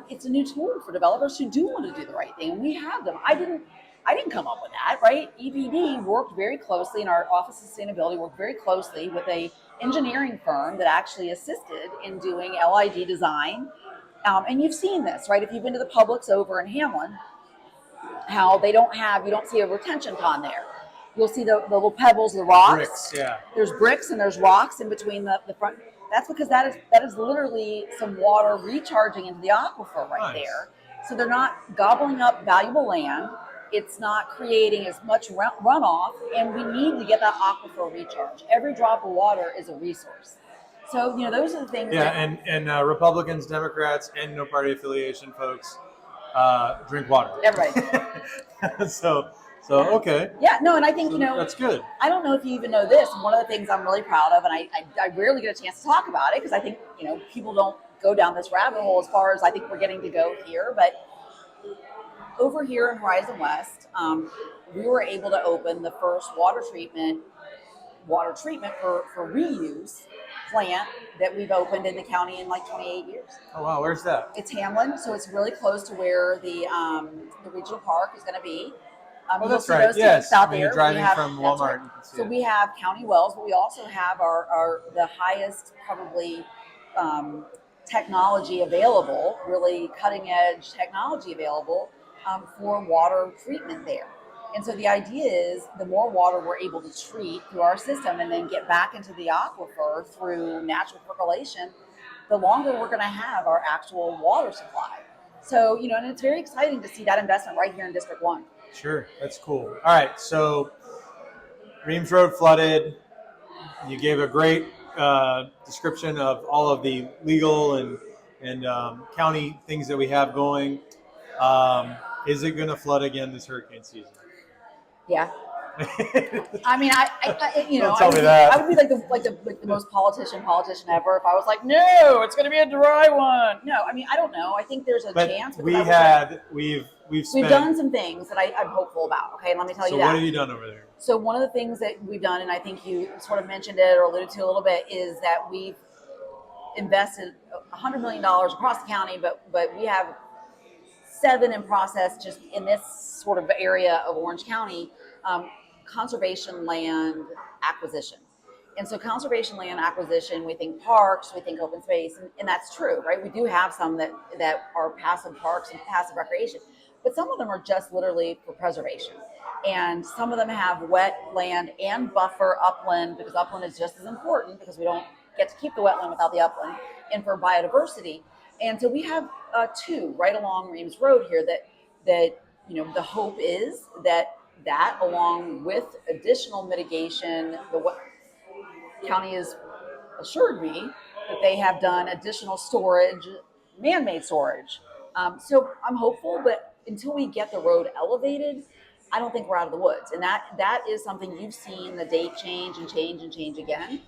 It's a new tool for developers who do want to do the right thing, and we have them. I didn't come up with that, right? EPD worked very closely, and our Office of Sustainability worked very closely with a engineering firm that actually assisted in doing LID design. And you've seen this, right? If you've been to the Publix over in Hamlin, how you don't see a retention pond there. You'll see the little pebbles, the rocks. Bricks, yeah. There's bricks and there's rocks in between the front. That's because that is literally some water recharging into the aquifer right there. So they're not gobbling up valuable land. It's not creating as much runoff, and we need to get that aquifer recharge. Every drop of water is a resource. So, those are the things. Yeah, and Republicans, Democrats, and no party affiliation folks drink water. Everybody. So okay. Yeah, no, and I think, that's good. I don't know if you even know this. One of the things I'm really proud of, and I rarely get a chance to talk about it because I think, people don't go down this rabbit hole as far as I think we're getting to go here. But over here in Horizon West, we were able to open the first water treatment for reuse plant that we've opened in the county in like 28 years. Oh wow, where's that? It's Hamlin, so it's really close to where the regional park is going to be. Oh, that's right. Yes, out when there. you're driving have, from that's Walmart, right. you can see So it. we have county wells, but we also have the highest probably technology available, really cutting edge technology available for water treatment there. And so the idea is the more water we're able to treat through our system and then get back into the aquifer through natural percolation, the longer we're going to have our actual water supply. So, and it's very exciting to see that investment right here in District 1. Sure, that's cool. All right, so Reams Road flooded. You gave a great description of all of the legal and county things that we have going. Is it going to flood again this hurricane season? Yeah. I mean, Don't tell me that. I would be like the most politician ever if I was like, no, it's going to be a dry one. No, I mean, I don't know. I think there's a chance. We've done some things that I'm hopeful about. Okay, let me tell you that. So what have you done over there? So one of the things that we've done, and I think you sort of mentioned it or alluded to a little bit, is that we've invested $100 million across the county, but we have 7 in process just in this sort of area of Orange County. Conservation land acquisition. And so conservation land acquisition, we think parks, we think open space, and that's true, right? We do have some that are passive parks and passive recreation, but some of them are just literally for preservation. And some of them have wetland and buffer upland, because upland is just as important because we don't get to keep the wetland without the upland, and for biodiversity. And so we have 2 right along Reams Road here that the hope is that along with additional mitigation, the county has assured me that they have done additional storage, man-made storage. So I'm hopeful, but until we get the road elevated, I don't think we're out of the woods. And that is something you've seen the date change and change again.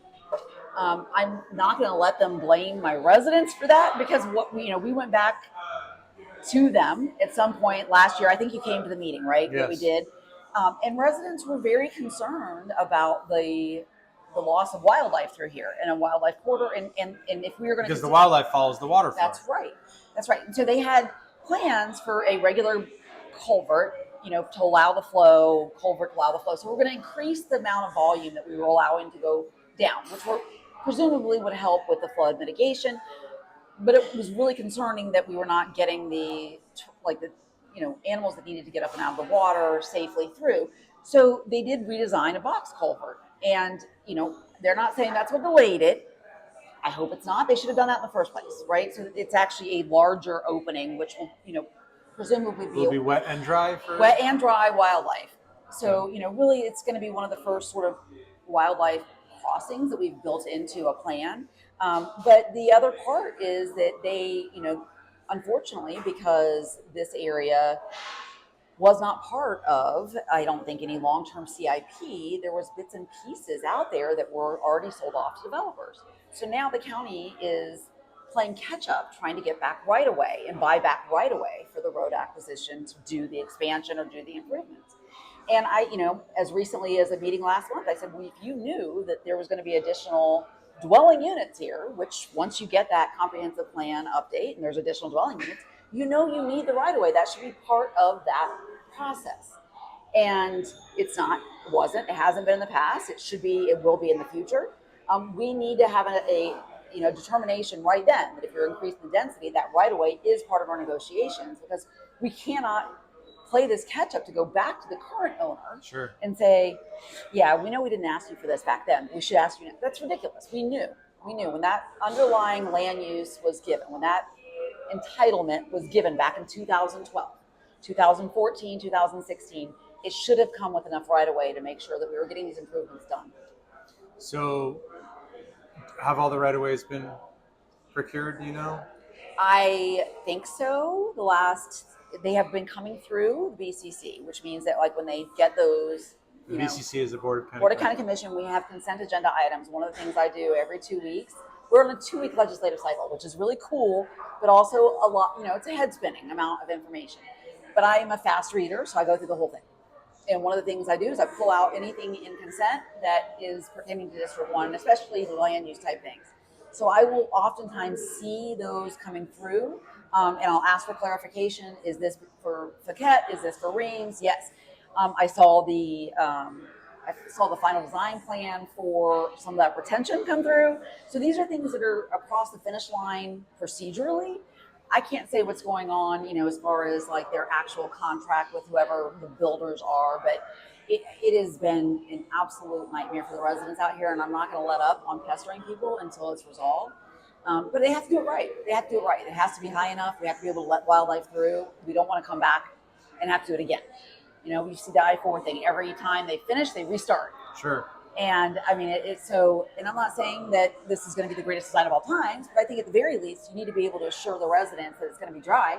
I'm not going to let them blame my residents for that, because we went back to them at some point last year. I think you came to the meeting, right? Yes. That we did. And residents were very concerned about the loss of wildlife through here and a wildlife corridor. And if we were going to, because the wildlife follows the waterfront. That's right. And so they had plans for a regular culvert, to allow the flow. So we're going to increase the amount of volume that we were allowing to go down, which presumably would help with the flood mitigation. But it was really concerning that we were not getting the animals that needed to get up and out of the water safely through. So they did redesign a box culvert, and they're not saying that's what delayed it. I hope it's not. They should have done that in the first place, right? So it's actually a larger opening, which will presumably be wet and dry for wet and dry wildlife. So really, it's going to be one of the first sort of wildlife crossings that we've built into a plan. But the other part is that they, unfortunately, because this area was not part of, I don't think, any long-term CIP, there was bits and pieces out there that were already sold off to developers. So now the county is playing catch up, trying to get back right away and buy back right away for the road acquisition to do the expansion or do the improvements. And I, as recently as a meeting last month, I said, well, if you knew that there was going to be additional dwelling units here, which once you get that comprehensive plan update and there's additional dwelling units, you need the right of way. That should be part of that process. And it's not, it hasn't been in the past. It will be in the future. We need to have a determination right then that if you're increasing the density, that right of way is part of our negotiations, because we cannot play this catch up to go back to the current owner and say, yeah, we know we didn't ask you for this back then. We should ask you now. That's ridiculous. We knew when that underlying land use was given, when that entitlement was given back in 2012, 2014, 2016, it should have come with enough right of way to make sure that we were getting these improvements done. So have all the right of ways been procured, do you know? I think so. They have been coming through the BCC, which means that when they get those, the BCC is the Board of County Commission. We have consent agenda items. One of the things I do every 2 weeks. We're on a 2-week legislative cycle, which is really cool, but also a lot. It's a head spinning amount of information. but I am a fast reader, so I go through the whole thing. And one of the things I do is I pull out anything in consent that is pertaining to District 1, especially the land use type things. So I will oftentimes see those coming through, and I'll ask for clarification. Is this for Paquette? Is this for Reams? Yes. I saw the final design plan for some of that retention come through. So these are things that are across the finish line procedurally. I can't say what's going on, as far as like their actual contract with whoever the builders are, but it has been an absolute nightmare for the residents out here, and I'm not going to let up on pestering people until it's resolved. But they have to do it right. They have to do it right. It has to be high enough. We have to be able to let wildlife through. We don't want to come back and have to do it again. We see the I-4 thing. Every time they finish, they restart. Sure. And I mean, it's so, and I'm not saying that this is going to be the greatest design of all times, but I think at the very least, you need to be able to assure the residents that it's going to be dry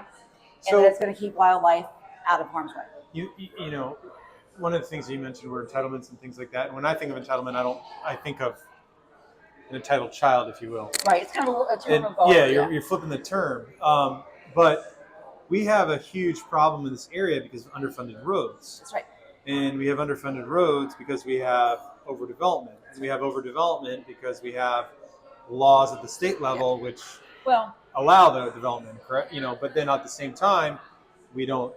and that it's going to keep wildlife out of harm's way. You know, one of the things you mentioned were entitlements and things like that. And when I think of entitlement, I think of an entitled child, if you will. Right. It's kind of a term And of art. yeah, you're flipping the term. But we have a huge problem in this area because of underfunded roads. That's right. And we have underfunded roads because we have overdevelopment. And we have overdevelopment because we have laws at the state level which allow the development, correct? But then at the same time, we don't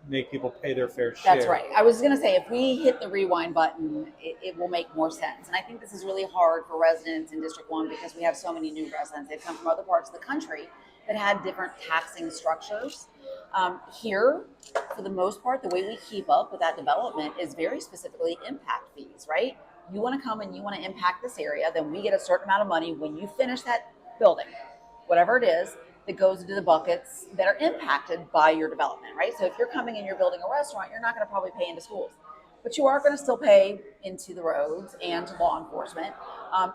make people pay their fair share. That's right. I was going to say, if we hit the rewind button, it will make more sense. And I think this is really hard for residents in District 1 because we have so many new residents. They've come from other parts of the country that had different taxing structures. Here, for the most part, the way we keep up with that development is very specifically impact fees, right? You want to come and you want to impact this area, then we get a certain amount of money when you finish that building, whatever it is, that goes into the buckets that are impacted by your development, right? So if you're coming and you're building a restaurant, you're not going to probably pay into schools, but you are going to still pay into the roads and to law enforcement.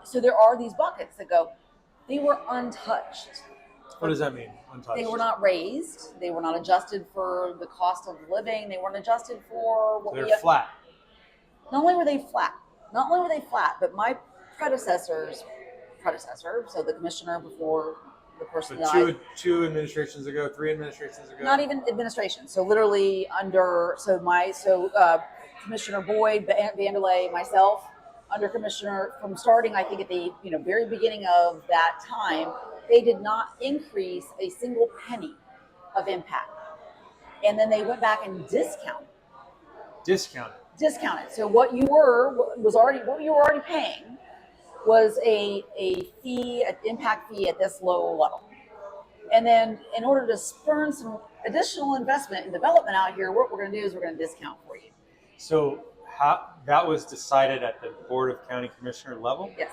So there are these buckets that go, they were untouched. What does that mean, untouched? They were not raised. They were not adjusted for the cost of living. They weren't adjusted for what they're flat. Not only were they flat, but my predecessor, so the commissioner before the person died. Two administrations ago, 3 administrations ago. Not even administration. So literally Commissioner Boyd, Vanderlei, myself, under Commissioner, from starting, I think at the very beginning of that time, they did not increase a single penny of impact. And then they went back and discounted. So what you were already paying was a fee, an impact fee at this low level. And then in order to spurn some additional investment and development out here, what we're going to do is we're going to discount for you. So that was decided at the Board of County Commissioner level? Yes.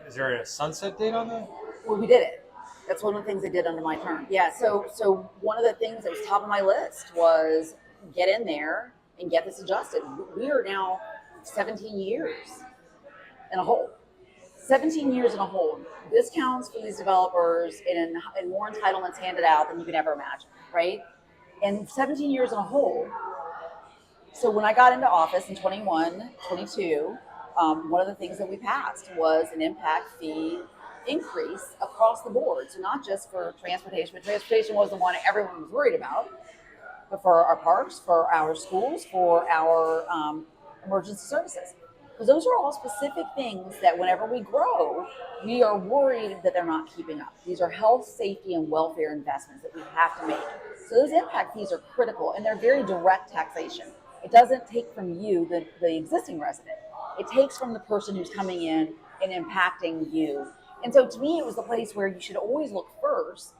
Is there a sunset date on that? Well, we did it. That's one of the things I did under my term. Yeah, so one of the things that was top of my list was get in there and get this adjusted. We are now 17 years in a hole. 17 years in a hole. Discounts for these developers and more entitlements handed out than you can ever imagine, right? And 17 years in a hole. So when I got into office in 21, 22, one of the things that we passed was an impact fee increase across the board. So not just for transportation, but transportation was the one everyone was worried about, but for our parks, for our schools, for our emergency services. Because those are all specific things that whenever we grow, we are worried that they're not keeping up. These are health, safety, and welfare investments that we have to make. So those impact fees are critical, and they're very direct taxation. It doesn't take from you, the existing resident. It takes from the person who's coming in and impacting you. And so to me, it was the place where you should always look first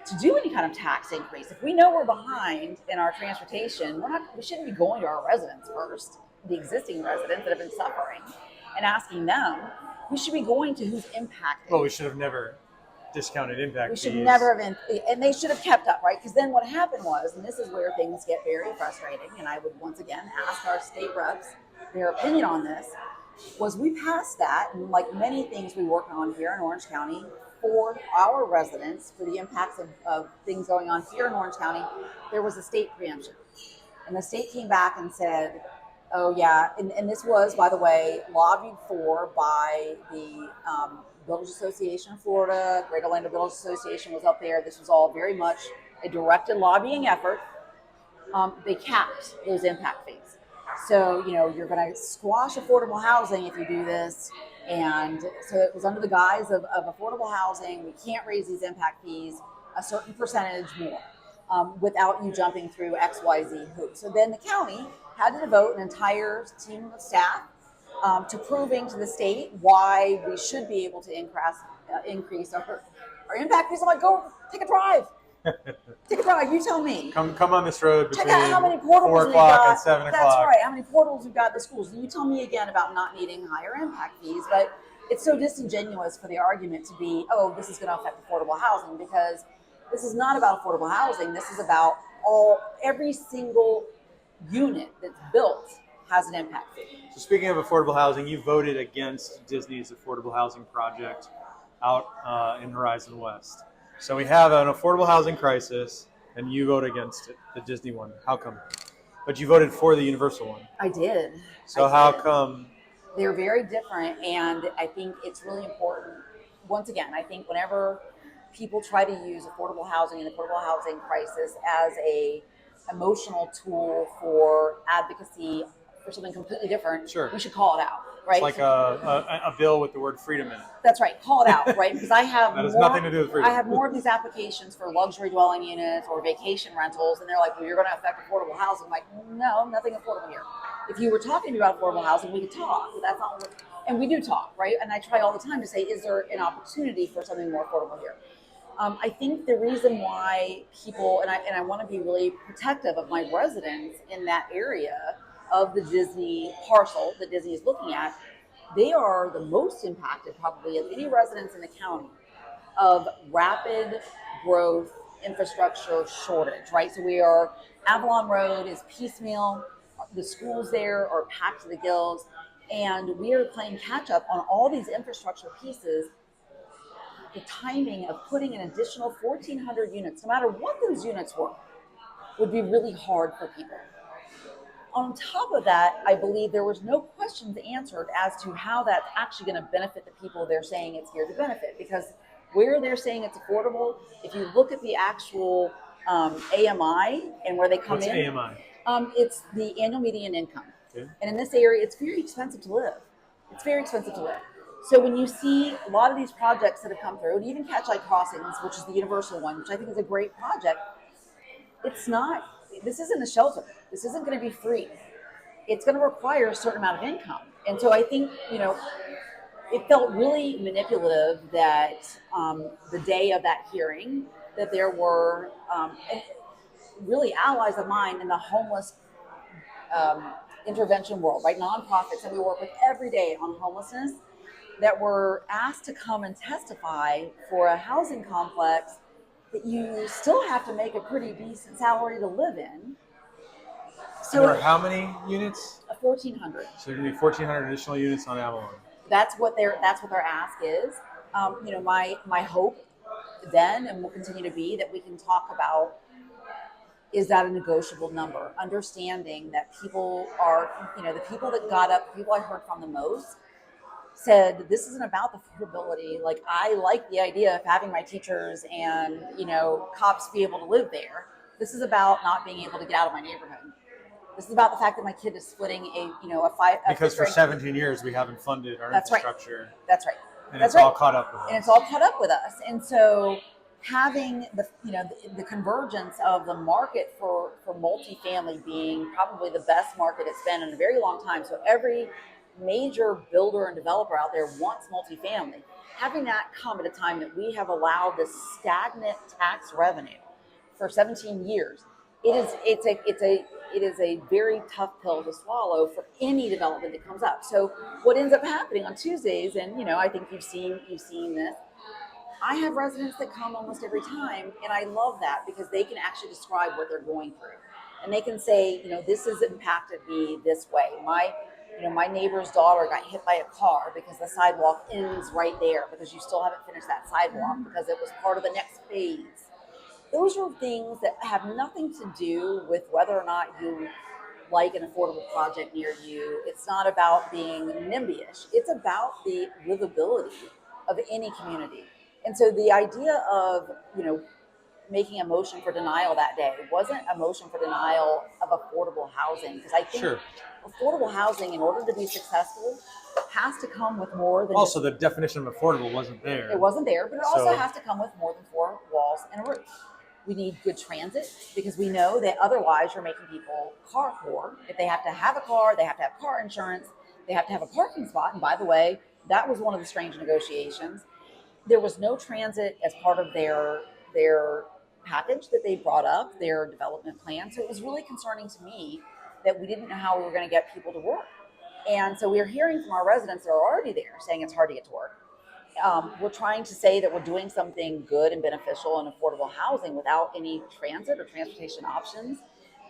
to do any kind of tax increase. If we know we're behind in our transportation, we shouldn't be going to our residents first, the existing residents that have been suffering, and asking them. We should be going to who's impacted. Well, we should have never discounted impact fees. We should never have, and they should have kept up, right? Because then what happened was, and this is where things get very frustrating, and I would once again ask our state reps their opinion on this, was we passed that, and like many things we work on here in Orange County for our residents, for the impacts of things going on here in Orange County, there was a state preemption. And the state came back and said, oh yeah, and this was, by the way, lobbied for by the Builders Association of Florida, Great Orlando Builders Association was up there. This was all very much a directed lobbying effort they capped those impact fees. So, you're going to squash affordable housing if you do this. And so it was under the guise of affordable housing. We can't raise these impact fees a certain percentage more without you jumping through XYZ hoops. So then the county had to devote an entire team of staff to proving to the state why we should be able to increase our impact fees. I'm like, go take a drive. Take a drive. You tell me. Come on this road Check between out how many portals 4 we've o'clock got. and 7 That's o'clock. right. How many portals we've got in the schools. You tell me again about not needing higher impact fees, but it's so disingenuous for the argument to be, oh, this is going to affect affordable housing, because this is not about affordable housing. This is about every single unit that's built has an impact fee. So speaking of affordable housing, you voted against Disney's affordable housing project out in Horizon West. So we have an affordable housing crisis, and you vote against it, the Disney one. How come? But you voted for the Universal one. I did. So how come? They're very different, and I think it's really important. Once again, I think whenever people try to use affordable housing and the affordable housing crisis as a emotional tool for advocacy for something completely different, Sure. we should call it out, right? It's like a bill with the word freedom in it. That's right. Call it out, right? Because I have That has nothing to do with freedom. I have more of these applications for luxury dwelling units or vacation rentals, and they're like, well, you're going to affect affordable housing. I'm like, no, nothing affordable here. If you were talking to me about affordable housing, we could talk, but that's not what, and we do talk, right? And I try all the time to say, is there an opportunity for something more affordable here? I think the reason why people, and I want to be really protective of my residents in that area of the Disney parcel that Disney is looking at, they are the most impacted probably of any residents in the county of rapid growth infrastructure shortage, right? So Avalon Road is piecemeal. The schools there are packed to the gills, and we are playing catch up on all these infrastructure pieces. The timing of putting an additional 1,400 units, no matter what those units were, would be really hard for people. On top of that, I believe there was no questions answered as to how that's actually going to benefit the people they're saying it's here to benefit. Because where they're saying it's affordable, if you look at the actual AMI and where they come What's in. AMI? It's the annual median income. Okay. And in this area, it's very expensive to live. It's very expensive to live. So when you see a lot of these projects that have come through, and even Catch-Eye Crossings, which is the Universal one, which I think is a great project, this isn't a shelter. This isn't going to be free. It's going to require a certain amount of income. And so I think, it felt really manipulative that the day of that hearing, that there were really allies of mine in the homeless intervention world, right? Nonprofits that we work with every day on homelessness that were asked to come and testify for a housing complex that you still have to make a pretty decent salary to live in. So there are how many units? 1,400. So there are going to be 1,400 additional units on Avalon. That's what their ask is. My hope then, and will continue to be, that we can talk about, is that a negotiable number? Understanding that people are, the people that got up, people I heard from the most, said this isn't about the affordability. Like, I like the idea of having my teachers and cops be able to live there. This is about not being able to get out of my neighborhood. This is about the fact that my kid is splitting because for 17 years we haven't funded our infrastructure. Right. That's right. And it's all caught up with us. And it's all caught up with us. And so having the convergence of the market for multifamily being probably the best market it's been in a very long time. So every major builder and developer out there wants multifamily. Having that come at a time that we have allowed this stagnant tax revenue for 17 years, it is a very tough pill to swallow for any development that comes up. So what ends up happening on Tuesdays, and I think you've seen this, I have residents that come almost every time, and I love that because they can actually describe what they're going through. And they can say, this has impacted me this way. My neighbor's daughter got hit by a car because the sidewalk ends right there because you still haven't finished that sidewalk because it was part of the next phase. Those are things that have nothing to do with whether or not you like an affordable project near you. It's not about being NIMBY-ish. It's about the livability of any community. And so the idea of, making a motion for denial that day. It wasn't a motion for denial of affordable housing, because I think Sure. affordable housing, in order to be successful, has to come with more than Also, just, the definition of affordable wasn't there. it wasn't there, but it also So- has to come with more than four walls and a roof. We need good transit, because we know that otherwise you're making people car poor. If they have to have a car, they have to have car insurance, they have to have a parking spot. And by the way, that was one of the strange negotiations. There was no transit as part of their package that they brought up, their development plan. So it was really concerning to me that we didn't know how we were going to get people to work. And so we're hearing from our residents that are already there saying it's hard to get to work. We're trying to say that we're doing something good and beneficial in affordable housing without any transit or transportation options.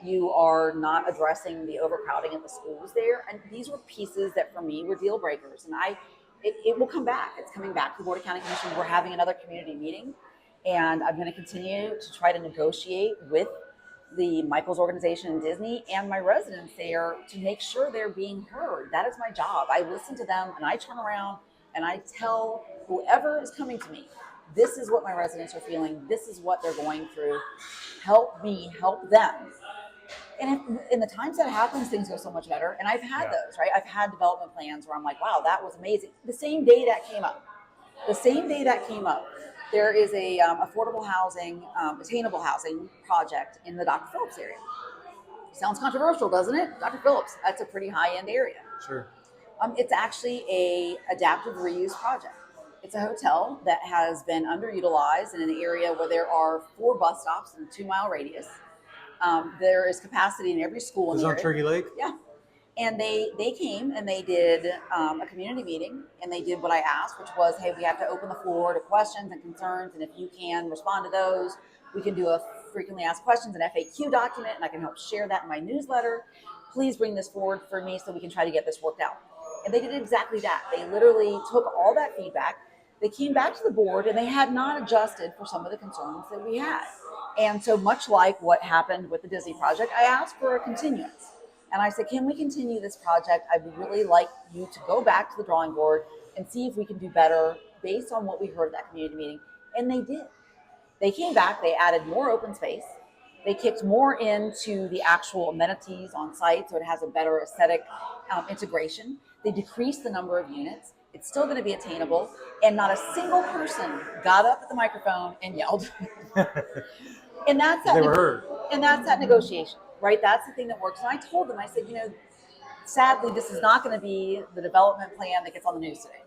You are not addressing the overcrowding at the schools there. And these were pieces that for me were deal breakers. And it will come back. It's coming back to the Board of County Commissioners. We're having another community meeting, and I'm going to continue to try to negotiate with the Michaels organization and Disney and my residents there to make sure they're being heard. That is my job. I listen to them, and I turn around and I tell whoever is coming to me, this is what my residents are feeling. This is what they're going through. Help me help them. And in the times that happens, things go so much better. And I've had those, right? I've had development plans where I'm like, wow, that was amazing. The same day that came up, there is a affordable housing, attainable housing project in the Dr. Phillips area. Sounds controversial, doesn't it? Dr. Phillips, that's a pretty high-end area. Sure. It's actually a adaptive reuse project. It's a hotel that has been underutilized in an area where there are 4 bus stops in a 2-mile radius. There is capacity in every school in Is the on area. Turkey Lake? Yeah. And they came and they did a community meeting, and they did what I asked, which was, hey, we have to open the floor to questions and concerns, and if you can respond to those, we can do a frequently asked questions, an FAQ document, and I can help share that in my newsletter. Please bring this forward for me so we can try to get this worked out. And they did exactly that. They literally took all that feedback. They came back to the board, and they had not adjusted for some of the concerns that we had. And so much like what happened with the Disney project, I asked for a continuance. And I said, can we continue this project? I'd really like you to go back to the drawing board and see if we can do better based on what we heard at that community meeting. And they did. They came back, they added more open space. They kicked more into the actual amenities on site so it has a better aesthetic integration. They decreased the number of units. It's still going to be attainable. And not a single person got up at the microphone and yelled. And that's that. They were heard. And that's that negotiation, right? That's the thing that works. And I told them, I said, sadly, this is not going to be the development plan that gets on the news today.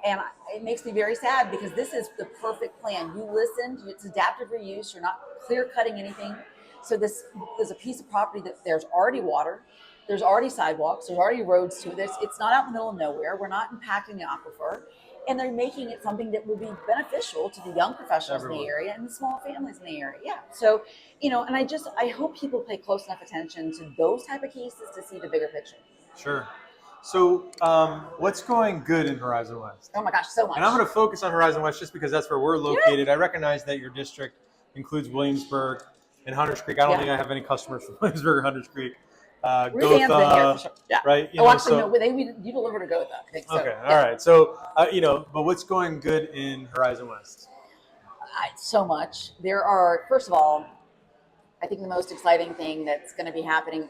And it makes me very sad because this is the perfect plan. You listened, it's adaptive reuse, you're not clear cutting anything. So this is a piece of property that there's already water, there's already sidewalks, there's already roads to it. It's not out in the middle of nowhere. We're not impacting the aquifer. And they're making it something that will be beneficial to the young professionals in the area and the small families in the area. Yeah. So, and I hope people pay close enough attention to those type of cases to see the bigger picture. Sure. So what's going good in Horizon West? Oh my gosh, so much. And I'm going to focus on Horizon West just because that's where we're located. Yeah. I recognize that your district includes Williamsburg and Hunters Creek. I don't think I have any customers from Williamsburg or Hunters Creek. Gotha, been here for sure. Yeah. Right? No, you deliver to Gotha. I think so. Okay, all right. So, but what's going good in Horizon West? So much. There are, first of all, I think the most exciting thing that's going to be happening,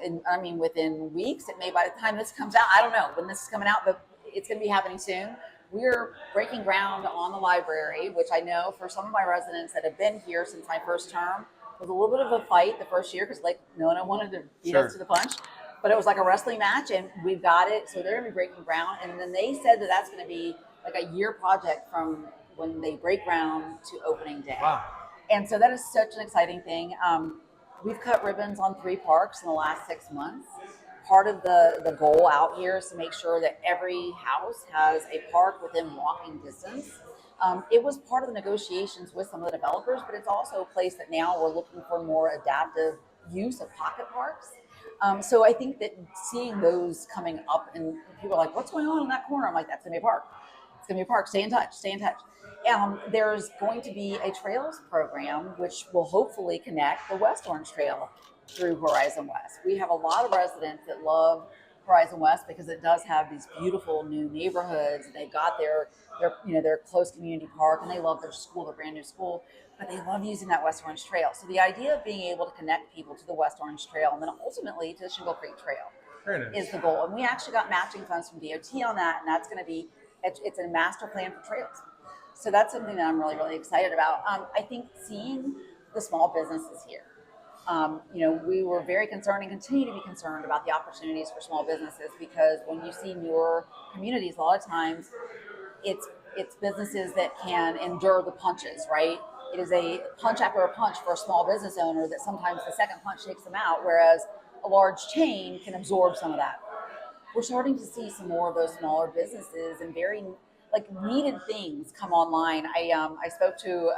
within weeks, it may by the time this comes out, I don't know when this is coming out, but it's going to be happening soon. We're breaking ground on the library, which I know for some of my residents that have been here since my first term, was a little bit of a fight the first year because no one wanted to beat us to the punch, but it was like a wrestling match, and we've got it. So they're going to be breaking ground, and then they said that that's going to be like a year project from when they break ground to opening day. Wow. And so that is such an exciting thing. We've cut ribbons on 3 parks in the last 6 months. Part of the goal out here is to make sure that every house has a park within walking distance. It was part of the negotiations with some of the developers, but it's also a place that now we're looking for more adaptive use of pocket parks. So I think that seeing those coming up and people are like, what's going on in that corner? I'm like, that's going to be a park. It's going to be a park. Stay in touch. There's going to be a trails program, which will hopefully connect the West Orange Trail through Horizon West. We have a lot of residents that love Horizon West because it does have these beautiful new neighborhoods. They've got their close community park, and they love their school, their brand new school. But they love using that West Orange Trail. So the idea of being able to connect people to the West Orange Trail and then ultimately to the Shingle Creek Trail Very nice. is the goal. And we actually got matching funds from DOT on that, and that's going to be it's a master plan for trails. So that's something that I'm really, really excited about. I think seeing the small businesses here. We were very concerned and continue to be concerned about the opportunities for small businesses because when you see newer communities, a lot of times it's businesses that can endure the punches, right? It is a punch after a punch for a small business owner that sometimes the second punch takes them out, whereas a large chain can absorb some of that. We're starting to see some more of those smaller businesses and very needed things come online. I spoke to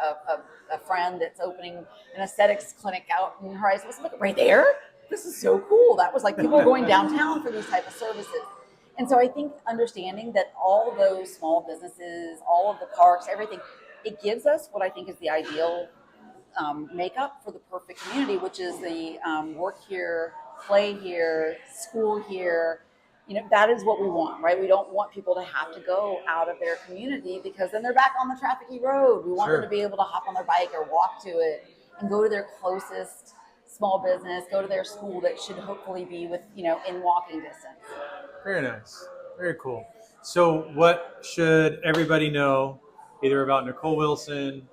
a friend that's opening an aesthetics clinic out in Horizon. Look right there. This is so cool. That was like people are going downtown for these type of services. And so I think understanding that all of those small businesses, all of the parks, everything, it gives us what I think is the ideal makeup for the perfect community, which is the work here, play here, school here. That is what we want, right? We don't want people to have to go out of their community because then they're back on the trafficy road. We want them to be able to hop on their bike or walk to it and go to their closest small business, go to their school that should hopefully be in walking distance. Very nice. Very cool. So what should everybody know either about Nicole Wilson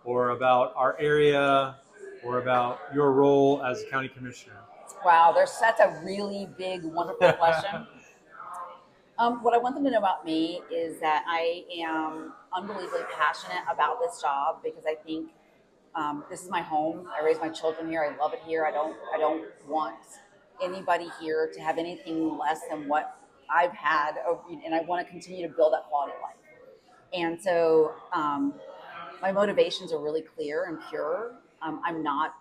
or about our area or about your role as a county commissioner? Wow, that's a really big, wonderful question. What I want them to know about me is that I am unbelievably passionate about this job because I think this is my home. I raise my children here. I love it here. I don't want anybody here to have anything less than what I've had, and I want to continue to build that quality of life. And so my motivations are really clear and pure. I'm not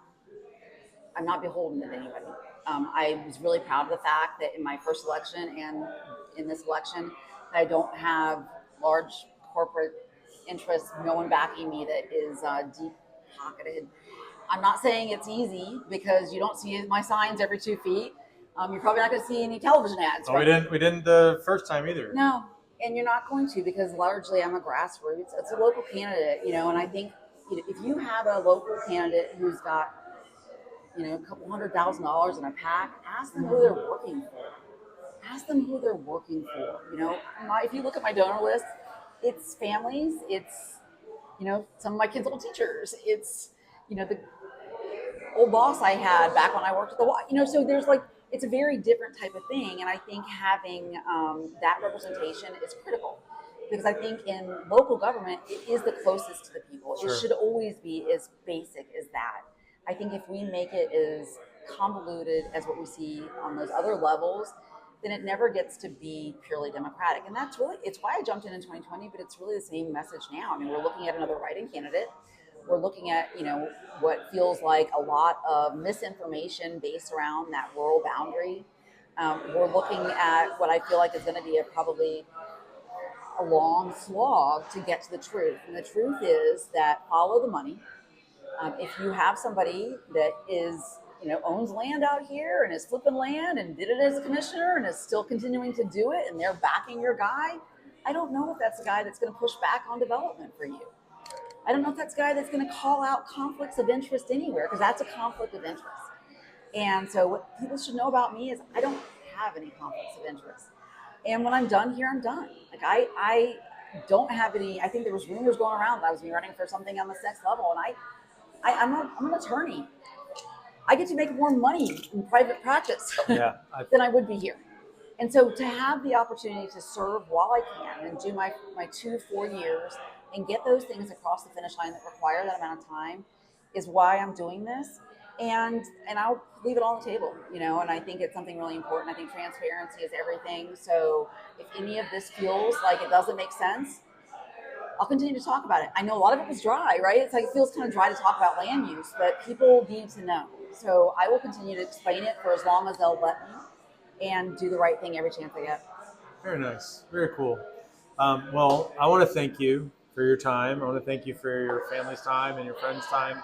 beholden to anybody. I was really proud of the fact that in my first election and in this election, I don't have large corporate interests, no one backing me that is deep pocketed. I'm not saying it's easy because you don't see my signs every 2 feet. You're probably not going to see any television ads. Oh, we didn't the first time either. No, and you're not going to because largely I'm a grassroots. It's a local candidate, and I think if you have a local candidate who's got a couple $100,000 in a pack, ask them who they're working for. Ask them who they're working for. If you look at my donor list, it's families, it's some of my kids' old teachers, it's the old boss I had back when I worked at the so there's it's a very different type of thing, and I think having that representation is critical because I think in local government it is the closest to the people. Sure. It should always be as basic as that. I think if we make it as convoluted as what we see on those other levels, then it never gets to be purely democratic. And it's why I jumped in 2020, but it's really the same message now. I mean, we're looking at another write-in candidate. We're looking at, what feels like a lot of misinformation based around that rural boundary. We're looking at what I feel like is going to be probably a long slog to get to the truth. And the truth is that follow the money. If you have somebody that owns land out here and is flipping land and did it as a commissioner and is still continuing to do it and they're backing your guy, I don't know if that's the guy that's going to push back on development for you. I don't know if that's the guy that's going to call out conflicts of interest anywhere because that's a conflict of interest. And so what people should know about me is I don't have any conflicts of interest. And when I'm done here, I'm done. I don't have any. I think there was rumors going around that I was running for something on this next level, and I'm an attorney. I get to make more money in private practice than I would be here. And so to have the opportunity to serve while I can and do my 4 years and get those things across the finish line that require that amount of time is why I'm doing this. And I'll leave it all on the table, and I think it's something really important. I think transparency is everything. So if any of this feels like it doesn't make sense, I'll continue to talk about it. I know a lot of it was dry, right? It's it feels kind of dry to talk about land use, but people need to know. So I will continue to explain it for as long as they'll let me and do the right thing every chance I get. Very nice. Very cool. Well, I want to thank you for your time. I want to thank you for your family's time and your friends' time.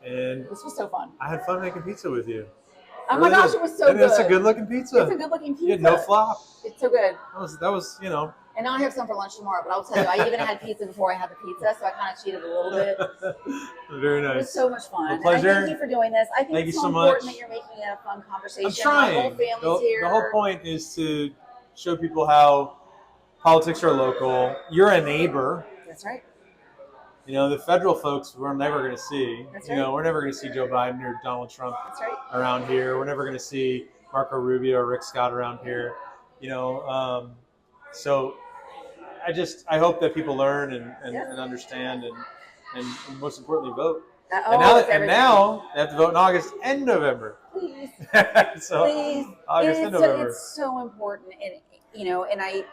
And this was so fun. I had fun making pizza with you. Oh my gosh, it was so good. It's a good looking pizza. It's a good looking pizza. You had no flop. It's so good. That was, you know. And now I have some for lunch tomorrow, but I'll tell you, I even had pizza before I had the pizza, so I kind of cheated a little bit. Very nice. It was so much fun. A pleasure. And thank you for doing this. I think Thank it's you so so important much. that you're making it a fun conversation. I'm trying. My whole family's here. The whole point is to show people how politics are local. You're a neighbor. That's right. You know, the federal folks we're never going to see. That's You know, we're never going to see Joe Biden or Donald Trump That's right. around here. We're never going to see Marco Rubio or Rick Scott around here. You know, so I hope that people learn and understand and most importantly vote. And now they have to vote in August and November. Please, So please. August and November. It's so important, and you know, and I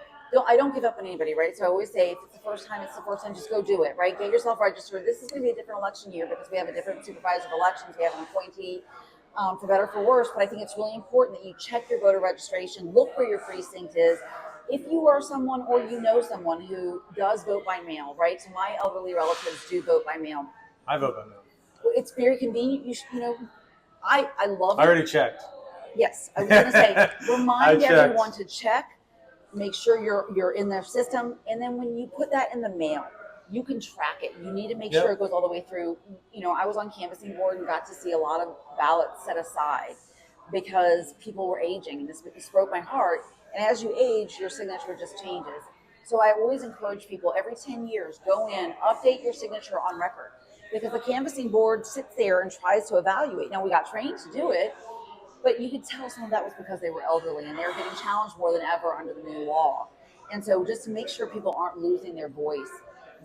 don't give up on anybody, right? So I always say, if it's the first time, it's the first time. Just go do it, right? Get yourself registered. This is going to be a different election year because we have a different supervisor of elections. We have an appointee, for better or for worse. But I think it's really important that you check your voter registration. Look where your precinct is. If you are someone or you know someone who does vote by mail, right? So my elderly relatives do vote by mail. I vote by mail. It's very convenient. You know, I love it. I already checked. Yes, I was going to say, remind checked. everyone to check. Make sure you're in their system, and then when you put that in the mail, you can track it. You need to make sure it goes all the way through. You know, I was on canvassing board and got to see a lot of ballots set aside because people were aging, and this broke my heart. And as you age, your signature just changes. So I always encourage people every 10 years, go in, update your signature on record, because the canvassing board sits there and tries to evaluate. Now, we got trained to do it, but you could tell some of that was because they were elderly and they were getting challenged more than ever under the new law. And so just to make sure people aren't losing their voice,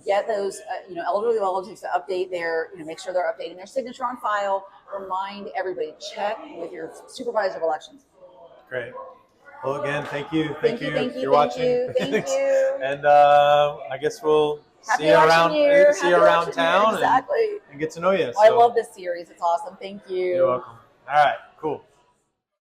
get those elderly relatives to update their, make sure they're updating their signature on file. Remind everybody, check with your supervisor of elections. Great. Well, again, thank you. Thank you. You're watching. Thank you. And I guess we'll see you around town exactly. and get to know you. Well, I love this series. It's awesome. Thank you. You're welcome. All right, cool.